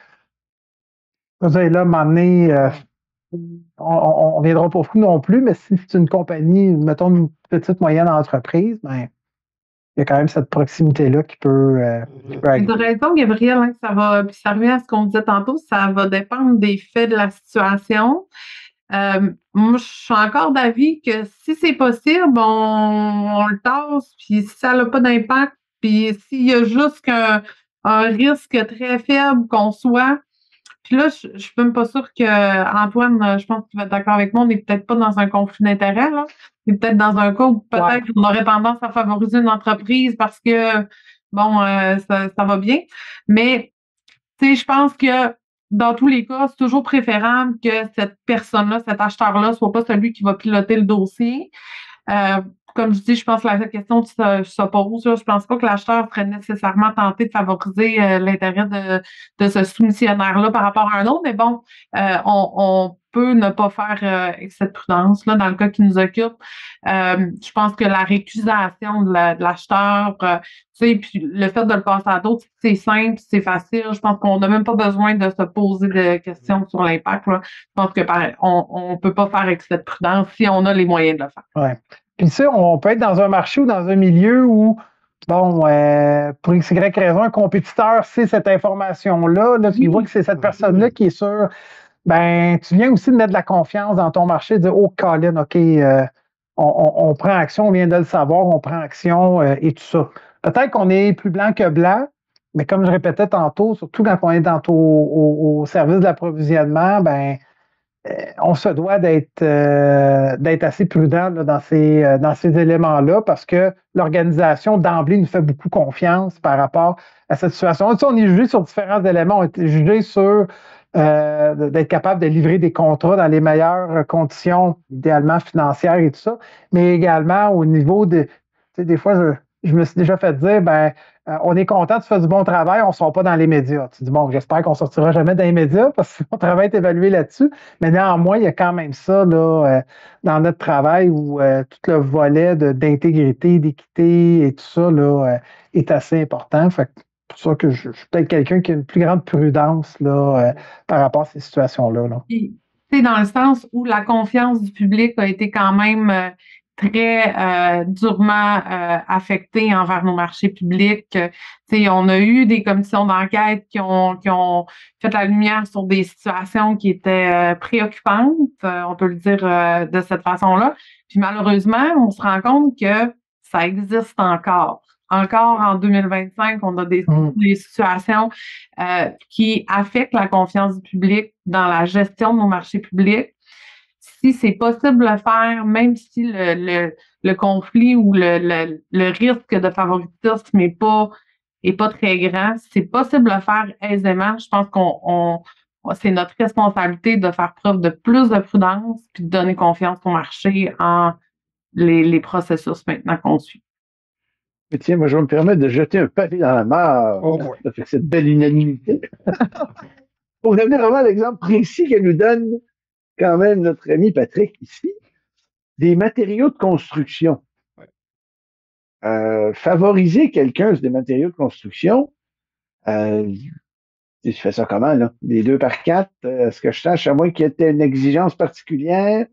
Là, à un moment donné, on ne viendra pas fou non plus, mais si c'est une compagnie, mettons une petite, moyenne entreprise, ben, il y a quand même cette proximité-là qui peut Tu as raison, Gabriel, hein, puis ça revient à ce qu'on disait tantôt, ça va dépendre des faits de la situation. Moi, je suis encore d'avis que si c'est possible, on le tasse, puis si ça n'a pas d'impact, puis s'il y a juste un risque très faible qu'on soit. Puis là, je ne suis même pas sûre qu'Antoine, je pense qu'il va être d'accord avec moi, on n'est peut-être pas dans un conflit d'intérêts, là. On est peut-être dans un cas où peut-être on aurait tendance à favoriser une entreprise parce que, bon, ça va bien. Mais, tu sais, je pense que dans tous les cas, c'est toujours préférable que cette personne-là, cet acheteur-là, soit pas celui qui va piloter le dossier. Comme je dis, je pense que la question se pose. Je pense pas que l'acheteur serait nécessairement tenté de favoriser l'intérêt de ce soumissionnaire-là par rapport à un autre. Mais bon, on peut ne pas faire excès de prudence là, dans le cas qui nous occupe. Je pense que la récusation de l'acheteur, puis le fait de le passer à d'autres, c'est simple, c'est facile. Je pense qu'on n'a même pas besoin de se poser de questions sur l'impact. Là. Je pense que on peut pas faire excès de prudence si on a les moyens de le faire. Ouais. Puis ça, on peut être dans un marché ou dans un milieu où, bon, pour X, Y raison, un compétiteur sait cette information-là, là, puis il voit que c'est cette personne-là qui est sûre. Ben, tu viens aussi de mettre de la confiance dans ton marché, de dire, oh, Colin, OK, on prend action, on vient de le savoir, on prend action et tout ça. Peut-être qu'on est plus blanc que blanc, mais comme je répétais tantôt, surtout quand on est au service de l'approvisionnement, ben, on se doit d'être assez prudent là, dans ces éléments-là parce que l'organisation d'emblée nous fait beaucoup confiance par rapport à cette situation. Tu sais, on est jugé sur différents éléments. On est jugé sur d'être capable de livrer des contrats dans les meilleures conditions, idéalement financières et tout ça, mais également au niveau de... Tu sais, des fois, je me suis déjà fait dire, ben, on est content, tu fais du bon travail, on ne sort pas dans les médias. Tu dis, bon, j'espère qu'on ne sortira jamais dans les médias parce que mon travail est évalué là-dessus. Mais néanmoins, il y a quand même ça là, dans notre travail où tout le volet d'intégrité, d'équité et tout ça là, est assez important. Fait que c'est pour ça que je suis peut-être quelqu'un qui a une plus grande prudence là, par rapport à ces situations-là. Là. C'est dans le sens où la confiance du public a été quand même très durement affectée envers nos marchés publics. On a eu des commissions d'enquête qui ont fait la lumière sur des situations qui étaient préoccupantes, on peut le dire de cette façon-là. Puis malheureusement, on se rend compte que ça existe encore. Encore en 2025, on a des situations qui affectent la confiance du public dans la gestion de nos marchés publics. Si c'est possible de le faire, même si le conflit ou le risque de favoritisme n'est pas très grand, c'est possible de le faire aisément. Je pense c'est notre responsabilité de faire preuve de plus de prudence puis de donner confiance au marché en les processus maintenant qu'on suit. Mais tiens, moi, je vais me permettre de jeter un pavé dans la mare avec cette belle unanimité. Pour devenir vraiment l'exemple précis que nous donne quand même notre ami Patrick ici, des matériaux de construction. Favoriser quelqu'un sur des matériaux de construction, tu fais ça comment, là? Des 2x4, est-ce que je sache, à moins qu'il y ait une exigence particulière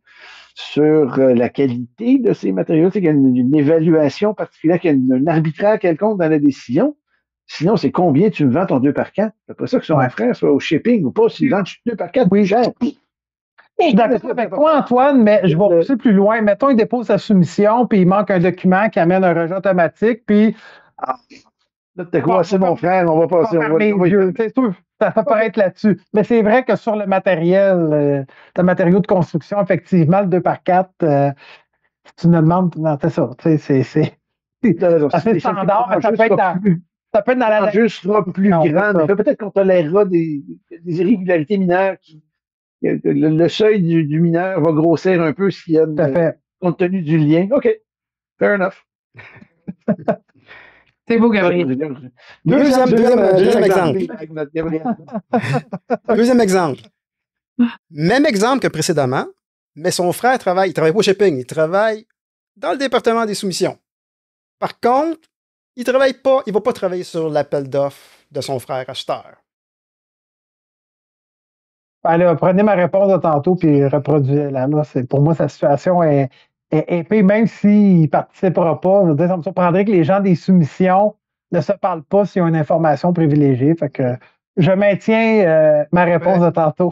sur la qualité de ces matériaux, c'est qu'il y a une évaluation particulière, qu'il y a un arbitraire quelconque dans la décision. Sinon, c'est combien tu me vends ton 2x4? C'est pas ça que son frère soit au shipping ou pas, s'il vend 2x4, oui, cher. Je suis d'accord avec toi, Antoine, mais je vais pousser plus loin. Mettons, il dépose sa soumission, puis il manque un document qui amène un rejet automatique, puis... Là, t'as quoi? C'est mon frère, on va passer. C'est sûr, ça peut être là-dessus. Mais c'est vrai que sur le matériel, le matériau de construction, effectivement, le 2x4, si tu me demandes, non, c'est ça. C'est assez standard, mais ça peut être dans la... L'enjeu sera plus grand. Peut-être qu'on tolérera des irrégularités mineures le seuil du mineur va grossir un peu s'il y a compte tenu du lien. OK. Fair enough. C'est beau, Gabriel. Deuxième exemple. Deuxième exemple. Même exemple que précédemment, mais son frère il travaille pas au shipping, il travaille dans le département des soumissions. Par contre, il va pas travailler sur l'appel d'offres de son frère acheteur. Allez, prenez ma réponse de tantôt puis reproduisez-la. Pour moi, sa situation est épée, même s'il ne participera pas. Je veux dire, ça me surprendrait que les gens des soumissions ne se parlent pas s'ils ont une information privilégiée. Fait que je maintiens ma réponse de tantôt.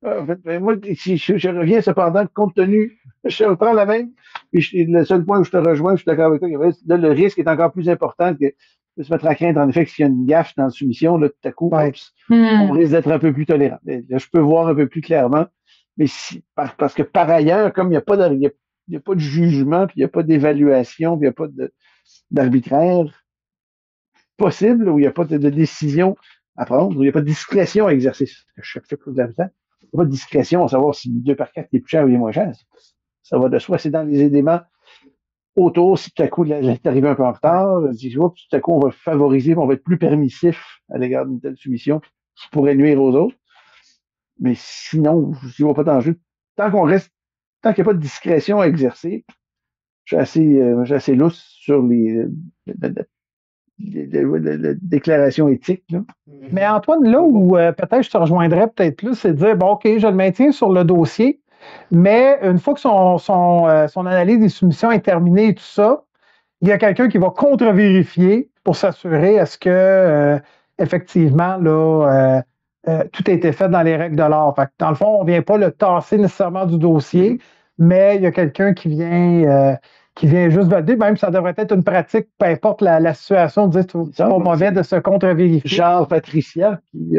En fait, moi, si je reviens cependant, compte tenu, je reprends la même, puis le seul point où je te rejoins, je suis d'accord avec toi, là, le risque est encore plus important que de se mettre à craindre, en effet, que s'il y a une gaffe dans la soumission, là, tout à coup, on risque d'être un peu plus tolérant. Là, je peux voir un peu plus clairement, mais parce que par ailleurs, comme il n'y a pas de jugement, puis il n'y a pas d'évaluation, puis il n'y a pas d'arbitraire possible, où il n'y a pas de décision à prendre, où il n'y a pas de discrétion à exercer. Je fais plus d'arbitraire. Il n'y a pas de discrétion à savoir si 2x4 est plus cher ou est moins cher. Ça va de soi, c'est dans les éléments autour, si tout à coup, est arrivé un peu en retard, tout à coup, on va favoriser, on va être plus permissif à l'égard d'une telle soumission qui pourrait nuire aux autres. Mais sinon, je ne vois pas d'enjeu. Tant qu'il n'y a pas de discrétion à exercer, je suis assez lousse sur les déclarations éthiques. Là. Mais Antoine, là où peut-être je te rejoindrais peut-être plus, c'est de dire, bon, OK, je le maintiens sur le dossier, mais une fois que son analyse des soumissions est terminée et tout ça, il y a quelqu'un qui va contre-vérifier pour s'assurer est-ce que, effectivement, là, tout a été fait dans les règles de l'art. Fait que, dans le fond, on ne vient pas le tasser nécessairement du dossier, mais il y a quelqu'un qui vient juste valider, même ça devrait être une pratique, peu importe la situation, de dire c'est pas mauvais de se contre-vérifier. Genre Patricia, qui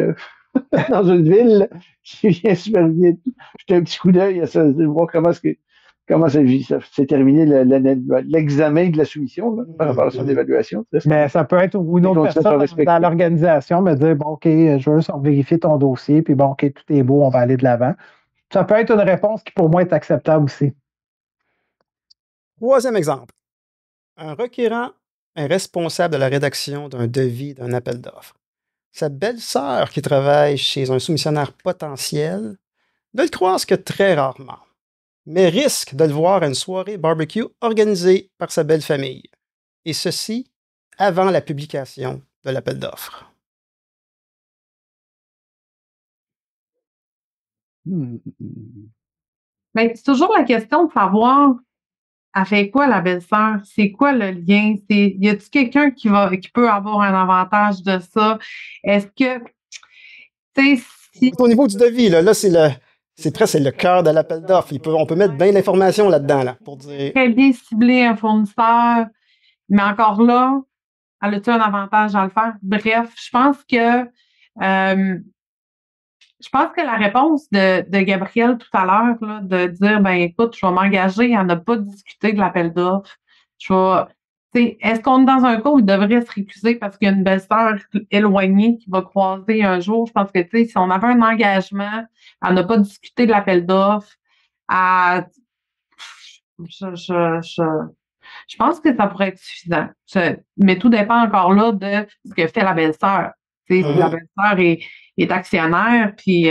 dans une ville, qui vient superviser. Jeter un petit coup d'œil à ça, voir comment ça s'est terminé l'examen de la soumission là, par rapport à son évaluation. Mais ça peut être une autre personne dans l'organisation, me dire, bon, OK, je veux juste vérifier ton dossier, puis bon, OK, tout est beau, on va aller de l'avant. Ça peut être une réponse qui, pour moi, est acceptable aussi. Troisième exemple. Un requérant est responsable de la rédaction d'un devis d'un appel d'offres. Sa belle-sœur, qui travaille chez un soumissionnaire potentiel, ne le croise que très rarement, mais risque de le voir à une soirée barbecue organisée par sa belle famille. Et ceci avant la publication de l'appel d'offres. Ben, c'est toujours la question de savoir elle fait quoi la belle-sœur? C'est quoi le lien? Y a-t-il quelqu'un qui peut avoir un avantage de ça? Est-ce que Au niveau du devis, là c'est le cœur de l'appel d'offres. On peut mettre bien l'information là-dedans, là, pour dire. Très bien cibler un fournisseur, mais encore là, elle a-t-il un avantage à le faire? Bref, je pense que la réponse de Gabriel tout à l'heure, là, de dire, ben écoute, je vais m'engager à ne pas discuter de l'appel d'offres. Est-ce qu'on est dans un cas où il devrait se récuser parce qu'il y a une belle-sœur éloignée qui va croiser un jour? Je pense que, si on avait un engagement à ne pas discuter de l'appel d'offres, Je pense que ça pourrait être suffisant. Mais tout dépend encore là de ce que fait la belle-sœur. Tu sais, si la belle-sœur est actionnaire, puis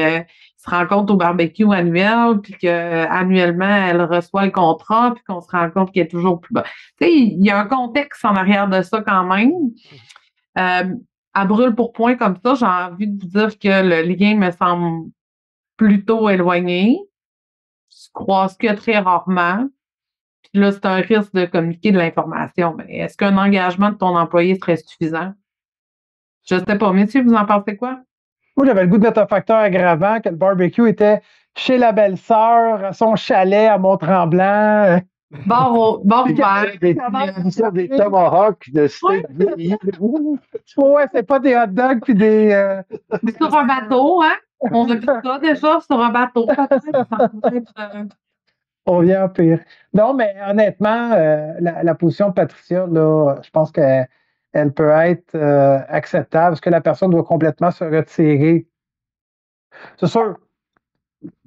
se rencontre au barbecue annuel, puis qu'annuellement, elle reçoit le contrat, puis qu'on se rend compte qu'elle est toujours plus bas. Tu sais, il y a un contexte en arrière de ça quand même. À brûle pour point comme ça, j'ai envie de vous dire que le lien me semble plutôt éloigné. Je croise que très rarement. Puis là, c'est un risque de communiquer de l'information. Mais est-ce qu'un engagement de ton employé serait suffisant? Je ne sais pas. Messieurs, vous en pensez quoi? Moi, j'avais le goût de mettre un facteur aggravant que le barbecue était chez la belle-sœur, à son chalet à Mont-Tremblant. Bord ouvert. Des tomahawks de steak. Ouais, c'est pas des hot dogs puis des. Sur un bateau, hein? On a vu ça déjà sur un bateau. Peut-être. On vient en pire. Non, mais honnêtement, la position de Patricia, là, je pense qu'elle peut être acceptable parce que la personne doit complètement se retirer. C'est sûr,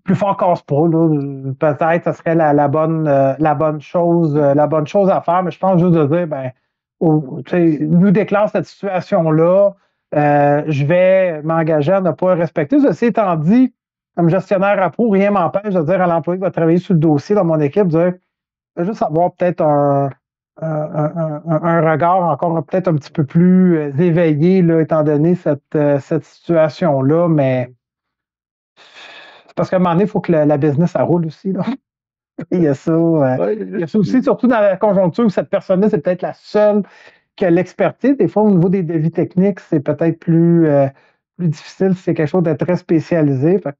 plus fort casse pas, là. Peut-être que ce serait la bonne chose à faire, mais je pense juste de dire, nous déclare cette situation-là, je vais m'engager à ne pas le respecter. Ceci étant dit, comme gestionnaire à pro, rien m'empêche de dire à l'employé qui va travailler sur le dossier dans mon équipe, de dire, je veux juste avoir peut-être un regard encore peut-être un petit peu plus éveillé, là, étant donné cette situation-là, mais c'est parce qu'à un moment donné, il faut que la business, ça roule aussi, là. Il y a ça. Il y a ça aussi, surtout dans la conjoncture où cette personne-là, c'est peut-être la seule qui a l'expertise. Des fois, au niveau des devis techniques, c'est peut-être plus difficile si c'est quelque chose de très spécialisé. Fait que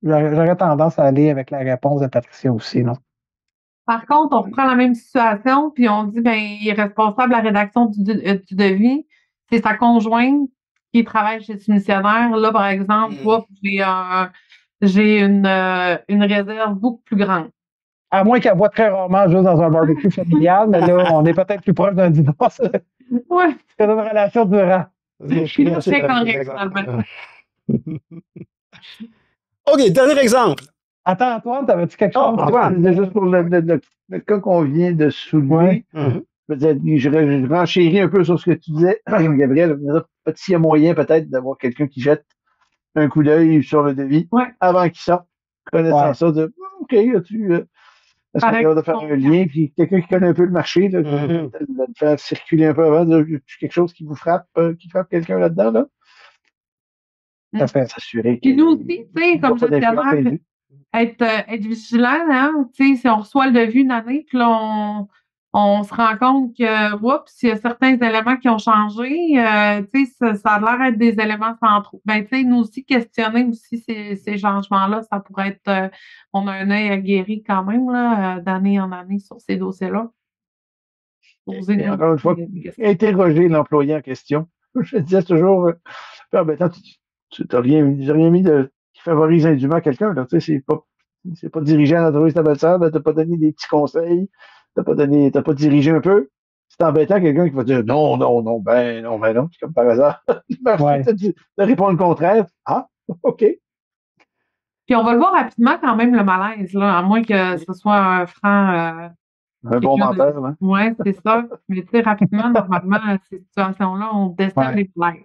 j'aurais tendance à aller avec la réponse de Patricia aussi, non? Par contre, on reprend la même situation, puis on dit, il est responsable de la rédaction du devis. C'est sa conjointe qui travaille chez ce missionnaire. Là, par exemple, j'ai une réserve beaucoup plus grande. À moins qu'elle voit très rarement juste dans un barbecue familial, mais là, on est peut-être plus proche d'un divorce Ouais. que d'une relation durable. C'est correct, finalement. OK, dernier exemple. Attends, Antoine, t'avais-tu quelque chose? Antoine. C'est juste pour le cas qu'on vient de soulever. Je renchéris un peu sur ce que tu disais, Gabriel. Peut-être s'il y a moyen peut-être d'avoir quelqu'un qui jette un coup d'œil sur le devis avant qu'il sorte, connaissant ça, de OK, est-ce qu'on est capable de faire un lien, puis quelqu'un qui connaît un peu le marché, là, de faire circuler un peu avant, quelque chose qui vous frappe, qui frappe quelqu'un là-dedans, là? Ça fait s'assurer Puis nous aussi, tu sais, comme gestionnaire, être vigilant, hein, tu sais, si on reçoit le devis une année, puis là, on se rend compte que, oups, il y a certains éléments qui ont changé, tu sais, ça a l'air d'être des éléments centraux. Ben, tu sais, nous aussi, questionner aussi ces changements-là, ça pourrait être, on a un œil aguerri quand même, là, d'année en année sur ces dossiers-là. Encore une fois, interroger l'employé en question. Je disais toujours, tu n'as rien mis qui favorise indûment quelqu'un. Tu sais, c'est pas dirigé à l'entreprise de ta belle-sœur, tu n'as pas donné des petits conseils, tu n'as pas dirigé un peu. C'est embêtant quelqu'un qui va dire non, non, c'est comme par hasard. De répondre le contraire. Ah, OK. Puis on va le voir rapidement quand même, le malaise, là, à moins que ce soit un franc. Un bon menteur, hein? Oui, c'est ça. Mais tu sais, rapidement, normalement, ces situations-là, on descend les malaises.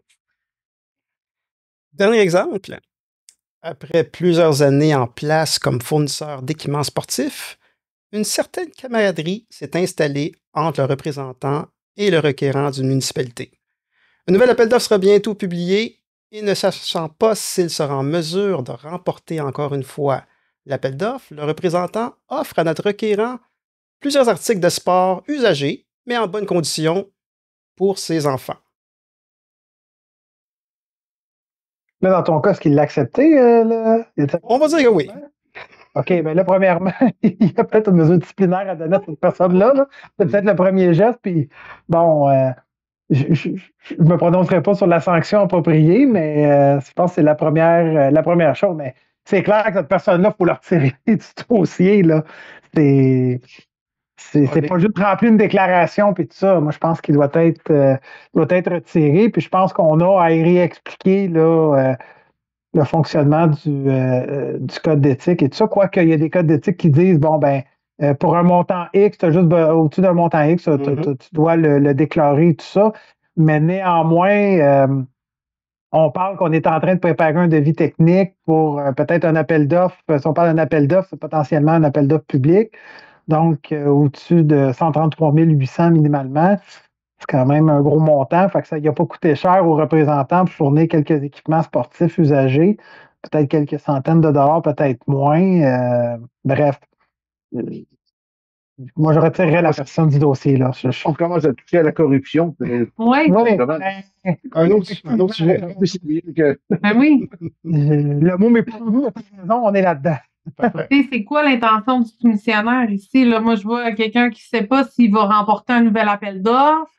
Dernier exemple. Après plusieurs années en place comme fournisseur d'équipements sportifs, une certaine camaraderie s'est installée entre le représentant et le requérant d'une municipalité. Un nouvel appel d'offres sera bientôt publié et ne sachant pas s'il sera en mesure de remporter encore une fois l'appel d'offres, le représentant offre à notre requérant plusieurs articles de sport usagés, mais en bonne condition pour ses enfants. Là, dans ton cas, est-ce qu'il l'a accepté? On va dire que oui. OK, bien là, premièrement, il y a peut-être une mesure disciplinaire à donner à cette personne-là. Là. C'est peut-être le premier geste. Puis, bon, je ne me prononcerai pas sur la sanction appropriée, mais je pense que c'est la première chose. Mais c'est clair que cette personne-là, il faut la retirer du dossier. Là. C'est pas juste remplir une déclaration puis tout ça. Moi, je pense qu'il doit être retiré. Puis je pense qu'on a à y réexpliquer là, le fonctionnement du code d'éthique et tout ça. Quoique il y a des codes d'éthique qui disent bon, ben, pour un montant X, tu as juste au-dessus d'un montant X, tu dois le déclarer, tout ça. Mais néanmoins, on parle qu'on est en train de préparer un devis technique pour peut-être un appel d'offres. Si on parle d'un appel d'offres, c'est potentiellement un appel d'offres public. Donc, au-dessus de 133 800 minimalement. C'est quand même un gros montant. Fait que ça n'a pas coûté cher aux représentants pour fournir quelques équipements sportifs usagés. Peut-être quelques centaines de dollars, peut-être moins. Bref. Moi, je retirerais la personne du dossier. Là. On commence à toucher à la corruption. Oui. Un autre sujet. Ben oui. Le mot mais pas raison, on est là-dedans. C'est quoi l'intention du soumissionnaire ici? Là, moi, je vois quelqu'un qui ne sait pas s'il va remporter un nouvel appel d'offres.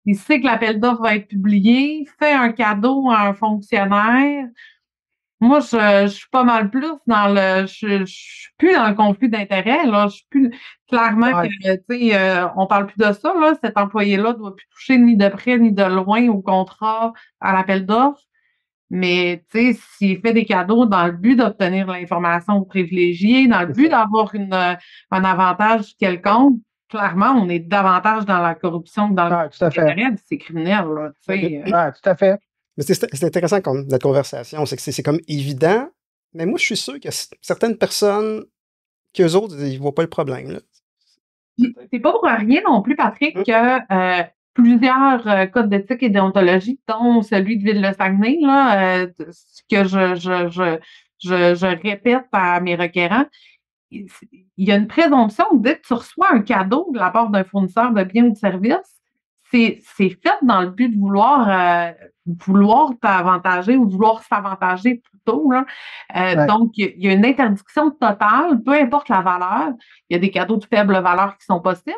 Il sait que l'appel d'offres va être publié, fait un cadeau à un fonctionnaire. Moi, je suis pas mal plus dans le. Je suis plus dans le conflit d'intérêts. Là. Je suis plus clairement que, tu sais, on parle plus de ça. Là. Cet employé-là doit plus toucher ni de près ni de loin au contrat, à l'appel d'offres. Mais, tu sais, s'il fait des cadeaux dans le but d'obtenir l'information privilégiée, dans le but d'avoir un avantage quelconque, clairement, on est davantage dans la corruption que dans le tout à fait. c'est criminel, là, tu sais. Tout à fait. Mais c'est intéressant comme notre conversation, c'est que c'est comme évident, mais moi, je suis sûr qu'il y a certaines personnes qu'eux autres, ils ne voient pas le problème. Là. C'est pas pour rien non plus, Patrick, que plusieurs codes d'éthique et déontologie, dont celui de Ville-le-Saguenay, là, ce que je répète à mes requérants, il y a une présomption dès que tu reçois un cadeau de la part d'un fournisseur de biens ou de services, c'est fait dans le but de vouloir t'avantager ou de vouloir s'avantager plutôt. Là. Donc, il y a une interdiction totale, peu importe la valeur. Il y a des cadeaux de faible valeur qui sont possibles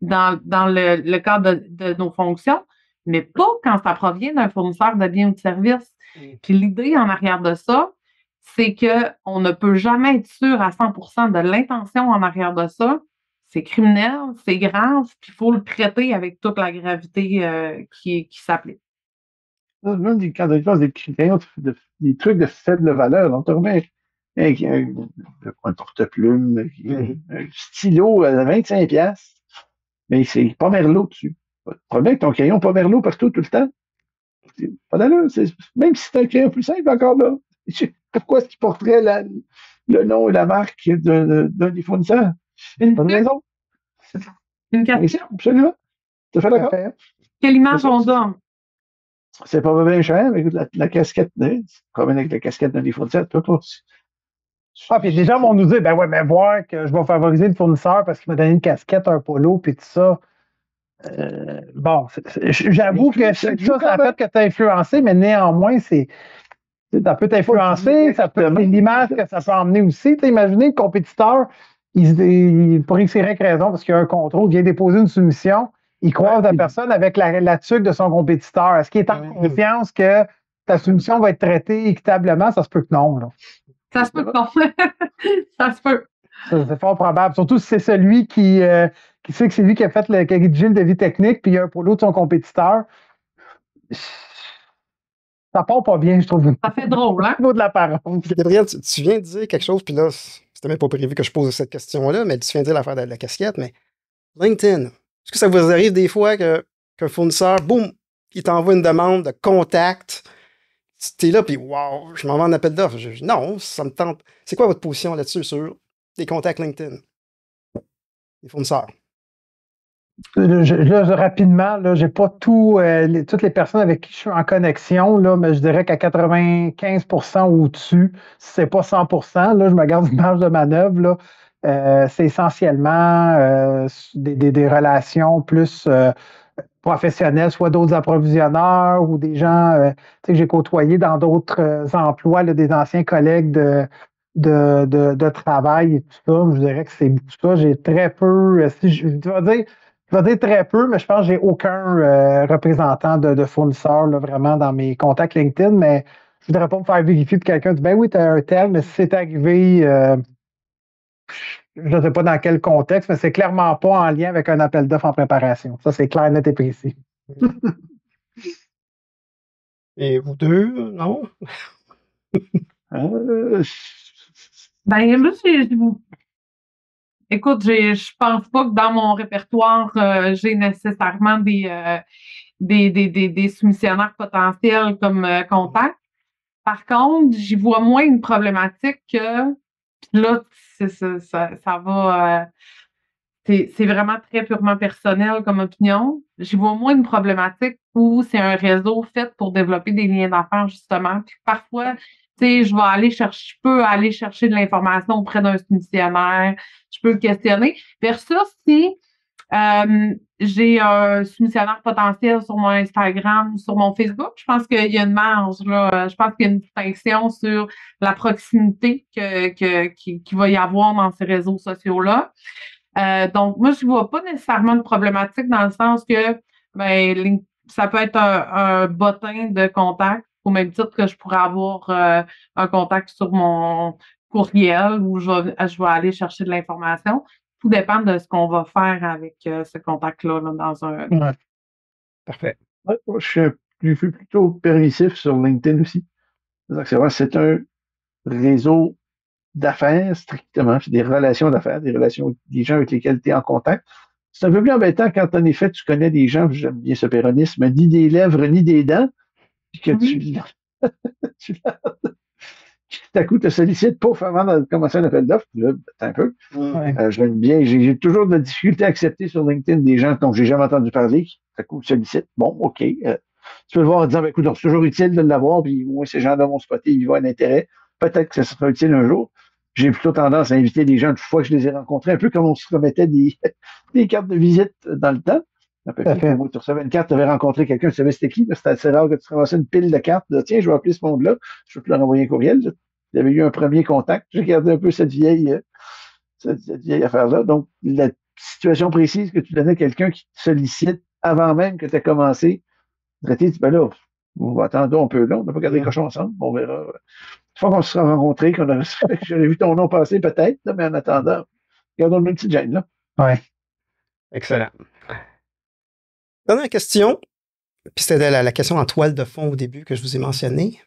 dans le cadre de nos fonctions, mais pas quand ça provient d'un fournisseur de biens ou de services. Puis l'idée en arrière de ça, c'est qu'on ne peut jamais être sûr à 100% de l'intention en arrière de ça. C'est criminel, c'est grave, puis il faut le traiter avec toute la gravité qui s'applique. Même quand on passe des critères, des trucs de faible valeur, on te remet un porte-plume, un stylo à 25$, mais c'est pas Merlot dessus. Le problème avec ton crayon pas Merlot partout, tout le temps. Pas d'allure. Même si c'est un crayon plus simple encore là. Pourquoi est-ce qu'il porterait le nom et la marque d'un des fournisseurs? Pas de raison. Une question. Absolument. Tu fais d'accord? Quelle image on donne? C'est pas bien cher, mais la casquette, tu promènes avec la casquette d'un des fournisseurs, tu peux pas. Puis les gens vont nous dire, ben ouais, mais voir que je vais favoriser le fournisseur parce qu'il m'a donné une casquette, un polo, puis tout ça. Bon, j'avoue que ça a fait que tu as influencé, mais néanmoins, ça peut t'influencer, c'est l'image que ça peut emmener aussi. Imaginez le compétiteur, pour X raison, parce qu'il y a un contrôle, vient déposer une soumission, il croise la personne avec la tuque de son compétiteur. Est-ce qu'il est en confiance que ta soumission va être traitée équitablement? Ça se peut que non. Là. Ça se peut que non. Ça se peut. C'est fort probable. Surtout si c'est celui qui sait que c'est lui qui a rédigé le devis technique, puis il y a un polo de son compétiteur. Ça part pas bien, je trouve. Ça fait drôle, hein? Au niveau de l'apparence. Gabriel, tu viens de dire quelque chose, puis là, c'était même pas prévu que je pose cette question-là, mais tu viens de dire l'affaire de la casquette, mais LinkedIn, est-ce que ça vous arrive des fois qu'un fournisseur, boum, il t'envoie une demande de contact, t'es là, puis wow, je m'en vais en appel d'offres. Non, ça me tente. C'est quoi votre position là-dessus sur les contacts LinkedIn? Les fournisseurs. Rapidement, là, j'ai pas toutes les personnes avec qui je suis en connexion, là, mais je dirais qu'à 95% au-dessus, si c'est pas 100%, là, je me garde une marge de manœuvre, là, c'est essentiellement des relations plus professionnelles, soit d'autres approvisionneurs ou des gens que j'ai côtoyés dans d'autres emplois, là, des anciens collègues de travail et tout ça. Je dirais que c'est beaucoup ça. J'ai très peu, je vais dire très peu, mais je pense que j'ai aucun représentant de fournisseur là, vraiment dans mes contacts LinkedIn, mais je voudrais pas me faire vérifier de quelqu'un. Ben oui, tu as un tel, mais si c'est arrivé, je ne sais pas dans quel contexte, mais c'est clairement pas en lien avec un appel d'offres en préparation. Ça, c'est clair, net et précis. Et vous deux, non? Ben, là, écoute, je pense pas que dans mon répertoire, j'ai nécessairement des soumissionnaires potentiels comme contact. Par contre, j'y vois moins une problématique que là, ça va. C'est vraiment très purement personnel comme opinion. J'y vois moins une problématique où c'est un réseau fait pour développer des liens d'affaires, justement. Puis parfois, tu sais, je peux aller chercher de l'information auprès d'un soumissionnaire, je peux le questionner. Versus si j'ai un soumissionnaire potentiel sur mon Instagram, sur mon Facebook, je pense qu'il y a une marge, là. Je pense qu'il y a une distinction sur la proximité qu'il va y avoir dans ces réseaux sociaux-là. Donc, moi, je ne vois pas nécessairement de problématique dans le sens que ben, ça peut être un bottin de contact, au même titre que je pourrais avoir un contact sur mon courriel où je vais aller chercher de l'information. Tout dépend de ce qu'on va faire avec ce contact-là là, dans un. Ouais. Parfait. Ouais, moi, je suis plutôt permissif sur LinkedIn aussi. C'est un réseau d'affaires, strictement, puis des relations d'affaires, des relations des gens avec lesquels tu es en contact. C'est un peu plus embêtant quand, en effet, tu connais des gens, j'aime bien ce péronisme, ni des lèvres, ni des dents, puis que tu tout à coup te sollicites pour avant de commencer un appel d'offres. Là, attends un peu. Ouais. J'aime bien, j'ai toujours de la difficulté à accepter sur LinkedIn des gens dont j'ai jamais entendu parler, qui tout à coup sollicitent. Bon, OK. Tu peux le voir en disant, ben, écoute, c'est toujours utile de l'avoir, puis moi, ces gens-là vont spotter, ils voient un intérêt. Peut-être que ça sera utile un jour. J'ai plutôt tendance à inviter des gens une fois que je les ai rencontrés, un peu comme on se remettait des cartes de visite dans le temps. Tout à fait. Moi, tu recevais une carte, tu avais rencontré quelqu'un, tu savais c'était qui, c'était assez rare que tu te ramassais une pile de cartes, là, tiens, je vais appeler ce monde-là, je peux te leur envoyer un courriel. Là. Il y avait eu un premier contact. J'ai gardé un peu cette vieille affaire-là. Donc, la situation précise que tu donnais à quelqu'un qui te sollicite avant même que tu aies commencé, traiter, tu dis, ben là, on va attendre un peu là, on n'a pas gardé les cochons ensemble, on verra. Une fois qu'on se sera rencontrés, j'aurais vu ton nom passer peut-être, là, mais en attendant, gardons une petite gêne, là. Ouais. Excellent. Dernière question, puis c'était la question en toile de fond au début que je vous ai mentionné.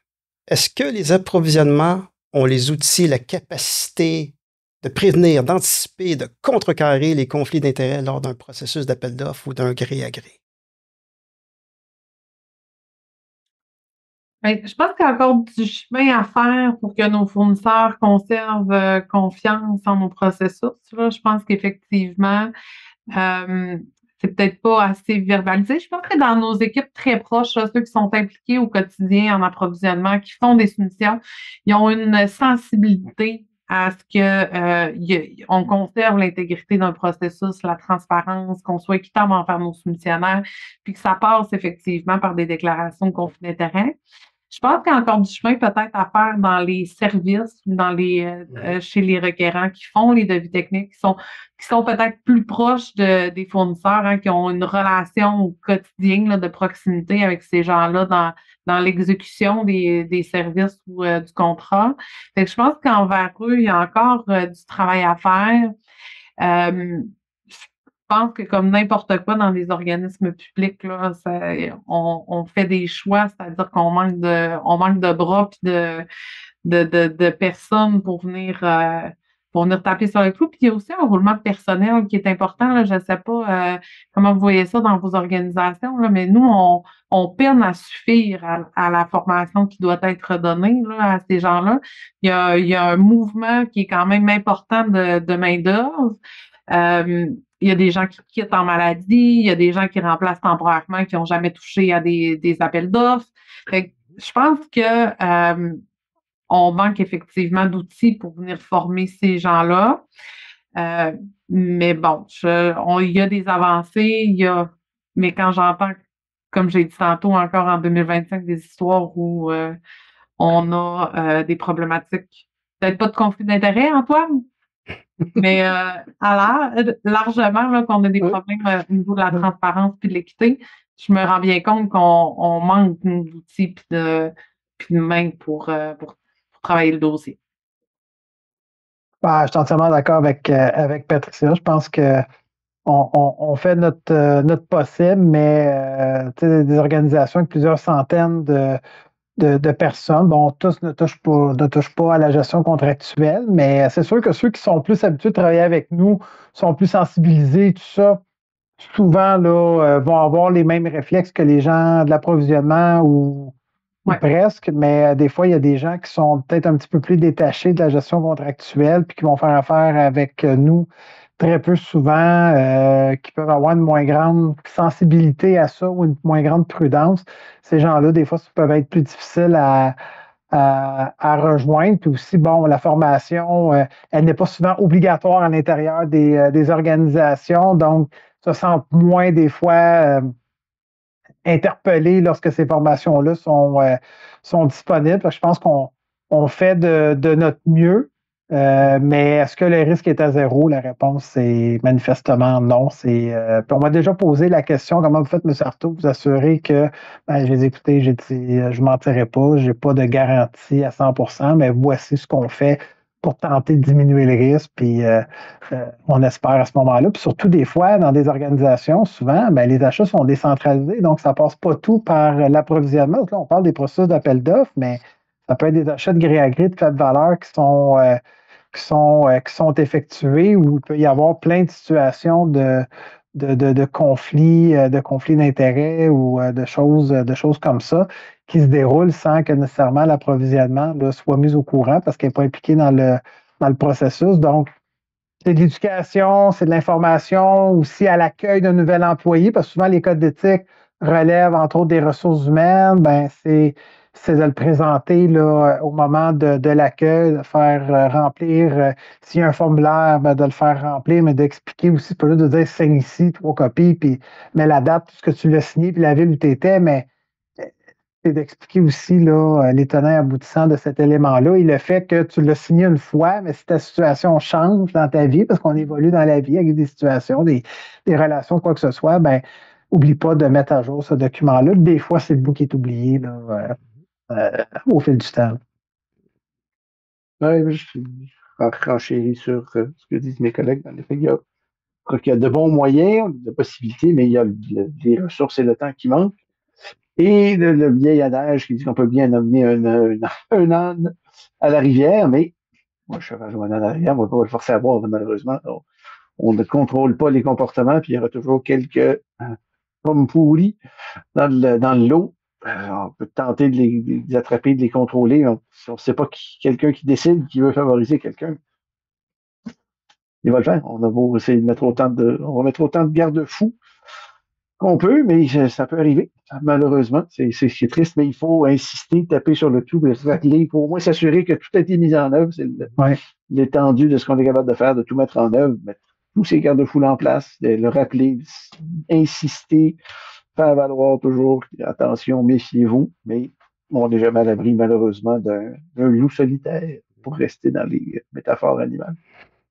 Est-ce que les approvisionnements ont les outils, la capacité de prévenir, d'anticiper, de contrecarrer les conflits d'intérêts lors d'un processus d'appel d'offres ou d'un gré à gré? Ben, je pense qu'il y a encore du chemin à faire pour que nos fournisseurs conservent confiance en nos processus. Là. Je pense qu'effectivement, c'est peut-être pas assez verbalisé. Je pense que dans nos équipes très proches, là, ceux qui sont impliqués au quotidien en approvisionnement, qui font des soumissions, ils ont une sensibilité à ce que on conserve l'intégrité d'un processus, la transparence, qu'on soit équitable envers nos soumissionnaires, puis que ça passe effectivement par des déclarations de conflit d'intérêt. Je pense qu'il y a encore du chemin peut-être à faire dans les services, chez les requérants qui font les devis techniques, qui sont peut-être plus proches des fournisseurs, hein, qui ont une relation quotidienne là, de proximité avec ces gens-là dans l'exécution des services ou du contrat. Fait que je pense qu'envers eux, il y a encore du travail à faire. Je pense que comme n'importe quoi dans les organismes publics, là, on fait des choix, c'est-à-dire qu'on manque de bras puis de personnes pour venir taper sur le clou. Puis il y a aussi un roulement de personnel qui est important. Là. Je ne sais pas comment vous voyez ça dans vos organisations, là, mais nous, on peine à suffire à la formation qui doit être donnée là, à ces gens-là. Il y a un mouvement qui est quand même important de main-d'œuvre. Il y a des gens qui quittent en maladie, il y a des gens qui remplacent temporairement, qui n'ont jamais touché à des appels d'offres. Je pense que on manque effectivement d'outils pour venir former ces gens-là. Mais bon, il y a des avancées, mais quand j'entends, comme j'ai dit tantôt, encore en 2025, des histoires où on a des problématiques, peut-être pas de conflit d'intérêt, Antoine, mais largement là, qu'on a des problèmes au niveau de la transparence et de l'équité, je me rends bien compte qu'on manque d'outils puis de mains pour travailler le dossier. Je suis entièrement d'accord avec Patricia. Je pense que on fait notre possible, mais des organisations avec plusieurs centaines de personnes. Bon, tous ne touchent pas à la gestion contractuelle, mais c'est sûr que ceux qui sont plus habitués de travailler avec nous sont plus sensibilisés, tout ça. Souvent, là, vont avoir les mêmes réflexes que les gens de l'approvisionnement ou presque, mais des fois, il y a des gens qui sont peut-être un petit peu plus détachés de la gestion contractuelle puis qui vont faire affaire avec nous très peu souvent, qui peuvent avoir une moins grande sensibilité à ça ou une moins grande prudence. Ces gens-là, des fois, ça peuvent être plus difficiles à rejoindre. Puis aussi, bon, la formation, elle n'est pas souvent obligatoire à l'intérieur des organisations, donc se sentent moins des fois interpellés lorsque ces formations-là sont disponibles. Je pense qu'on fait de notre mieux, mais est-ce que le risque est à zéro? La réponse, c'est manifestement non. Puis on m'a déjà posé la question, comment vous faites, M. Artaud, vous assurer que, j'ai dit, écoutez, j'ai dit, je ne mentirai pas, je n'ai pas de garantie à 100%, mais voici ce qu'on fait pour tenter de diminuer le risque, puis on espère à ce moment-là. Puis surtout, des fois, dans des organisations, souvent, les achats sont décentralisés, donc ça ne passe pas tout par l'approvisionnement. Donc là, on parle des processus d'appel d'offres, mais ça peut être des achats de gré à gré de faible valeur qui sont effectués, où il peut y avoir plein de situations de conflits d'intérêts ou de choses comme ça qui se déroulent sans que nécessairement l'approvisionnement soit mis au courant parce qu'elle n'est pas impliquée dans le processus. Donc, c'est de l'éducation, c'est de l'information aussi à l'accueil d'un nouvel employé, parce que souvent les codes d'éthique relèvent entre autres des ressources humaines, c'est de le présenter là, au moment de l'accueil, de faire remplir, s'il y a un formulaire, de le faire remplir, mais d'expliquer aussi, pas juste de dire signe ici, 3 copies, puis mets la date, tout ce que tu l'as signé, puis la ville où tu étais, mais c'est d'expliquer aussi là, les tenants et aboutissants de cet élément-là et le fait que tu l'as signé une fois, mais si ta situation change dans ta vie, parce qu'on évolue dans la vie avec des situations, des relations, quoi que ce soit, oublie pas de mettre à jour ce document-là. Des fois, c'est le bout qui est oublié là, au fil du temps. Oui, je suis renchéri sur ce que disent mes collègues. Dans l'effet, je crois qu'il y a de bons moyens, de possibilités, mais il y a les ressources et le temps qui manquent. Et le vieil adage qui dit qu'on peut bien amener un âne à la rivière, mais moi, je rejoins un âne à la rivière, on ne va pas le forcer à boire, malheureusement. On ne contrôle pas les comportements, puis il y aura toujours quelques pommes pourries dans le lot. On peut tenter de les attraper, de les contrôler. Si on ne sait pas quelqu'un qui décide qui veut favoriser quelqu'un, il va le faire. On va essayer de mettre on va mettre autant de garde-fous qu'on peut, mais ça peut arriver. Malheureusement, c'est triste, mais il faut insister, taper sur le tout, rappeler, pour au moins s'assurer que tout a été mis en œuvre. C'est l'étendue de ce qu'on est capable de faire, de tout mettre en œuvre, mettre tous ces garde-fous en place, de le rappeler, insister, faire valoir toujours, attention, méfiez-vous, mais on n'est jamais à l'abri, malheureusement, d'un loup solitaire, pour rester dans les métaphores animales.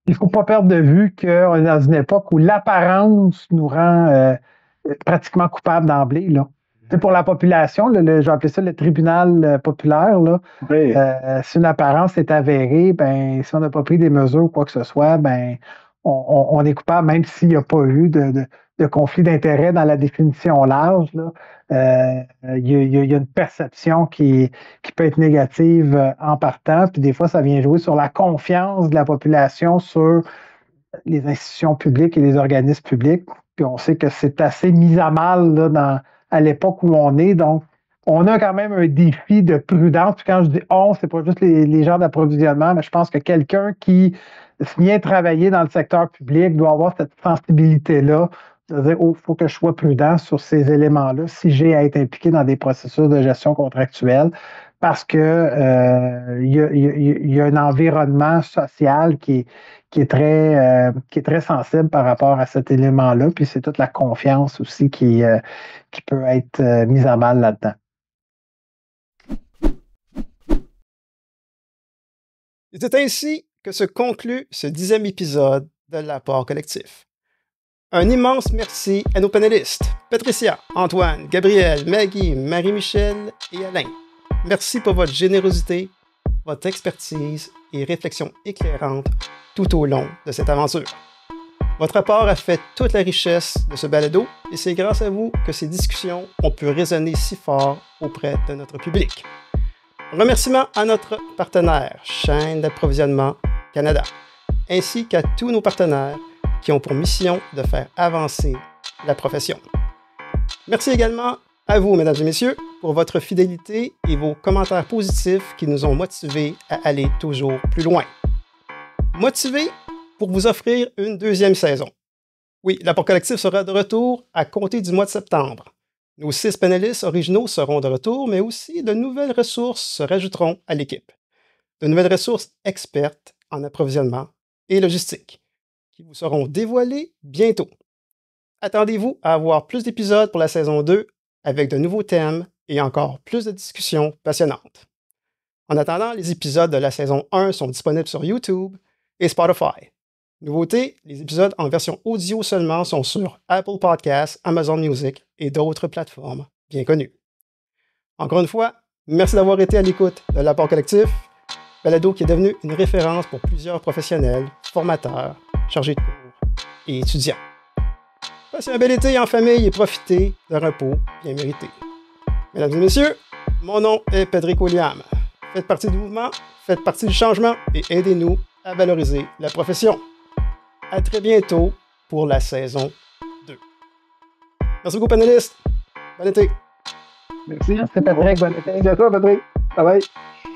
Il ne faut pas perdre de vue qu'on est dans une époque où l'apparence nous rend pratiquement coupable d'emblée. Pour la population, j'ai appelé ça le tribunal populaire. Là. Oui. Si une apparence est avérée, si on n'a pas pris des mesures ou quoi que ce soit, on est coupable, même s'il n'y a pas eu de conflit d'intérêt dans la définition large. Il y a une perception qui peut être négative en partant, puis des fois, ça vient jouer sur la confiance de la population sur les institutions publiques et les organismes publics. Puis on sait que c'est assez mis à mal là, à l'époque où on est. Donc, on a quand même un défi de prudence. Puis quand je dis on, c'est pas juste les gens d'approvisionnement, mais je pense que quelqu'un qui vient travailler dans le secteur public doit avoir cette sensibilité-là de dire, il faut que je sois prudent sur ces éléments-là si j'ai à être impliqué dans des processus de gestion contractuelle, parce que il y a un environnement social qui est très sensible par rapport à cet élément-là, puis c'est toute la confiance aussi qui peut être mise à mal là-dedans. C'est ainsi que se conclut ce 10e épisode de l'Apport collectif. Un immense merci à nos panélistes, Patricia, Antoine, Gabriel, Maggie, Marie-Michel et Alain. Merci pour votre générosité, votre expertise et réflexion éclairante tout au long de cette aventure. Votre apport a fait toute la richesse de ce balado et c'est grâce à vous que ces discussions ont pu résonner si fort auprès de notre public. Remerciements à notre partenaire, Chaîne d'approvisionnement Canada, ainsi qu'à tous nos partenaires qui ont pour mission de faire avancer la profession. Merci également à vous, mesdames et messieurs, pour votre fidélité et vos commentaires positifs qui nous ont motivés à aller toujours plus loin. Motivés pour vous offrir une deuxième saison. Oui, l'apport collectif sera de retour à compter du mois de septembre. Nos 6 panélistes originaux seront de retour, mais aussi de nouvelles ressources se rajouteront à l'équipe. De nouvelles ressources expertes en approvisionnement et logistique, qui vous seront dévoilées bientôt. Attendez-vous à avoir plus d'épisodes pour la saison 2 avec de nouveaux thèmes et encore plus de discussions passionnantes. En attendant, les épisodes de la saison 1 sont disponibles sur YouTube et Spotify. Nouveauté, les épisodes en version audio seulement sont sur Apple Podcasts, Amazon Music et d'autres plateformes bien connues. Encore une fois, merci d'avoir été à l'écoute de l'Apport collectif, balado qui est devenu une référence pour plusieurs professionnels, formateurs, chargés de cours et étudiants. Passez un bel été en famille et profitez d'un repos bien mérité. Mesdames et messieurs, mon nom est Pedrick William. Faites partie du mouvement, faites partie du changement et aidez-nous à valoriser la profession. À très bientôt pour la saison 2. Merci beaucoup, panélistes. Bon été. Merci. Merci, Patrick. Bon été. Merci à toi, Patrick. Bye bye.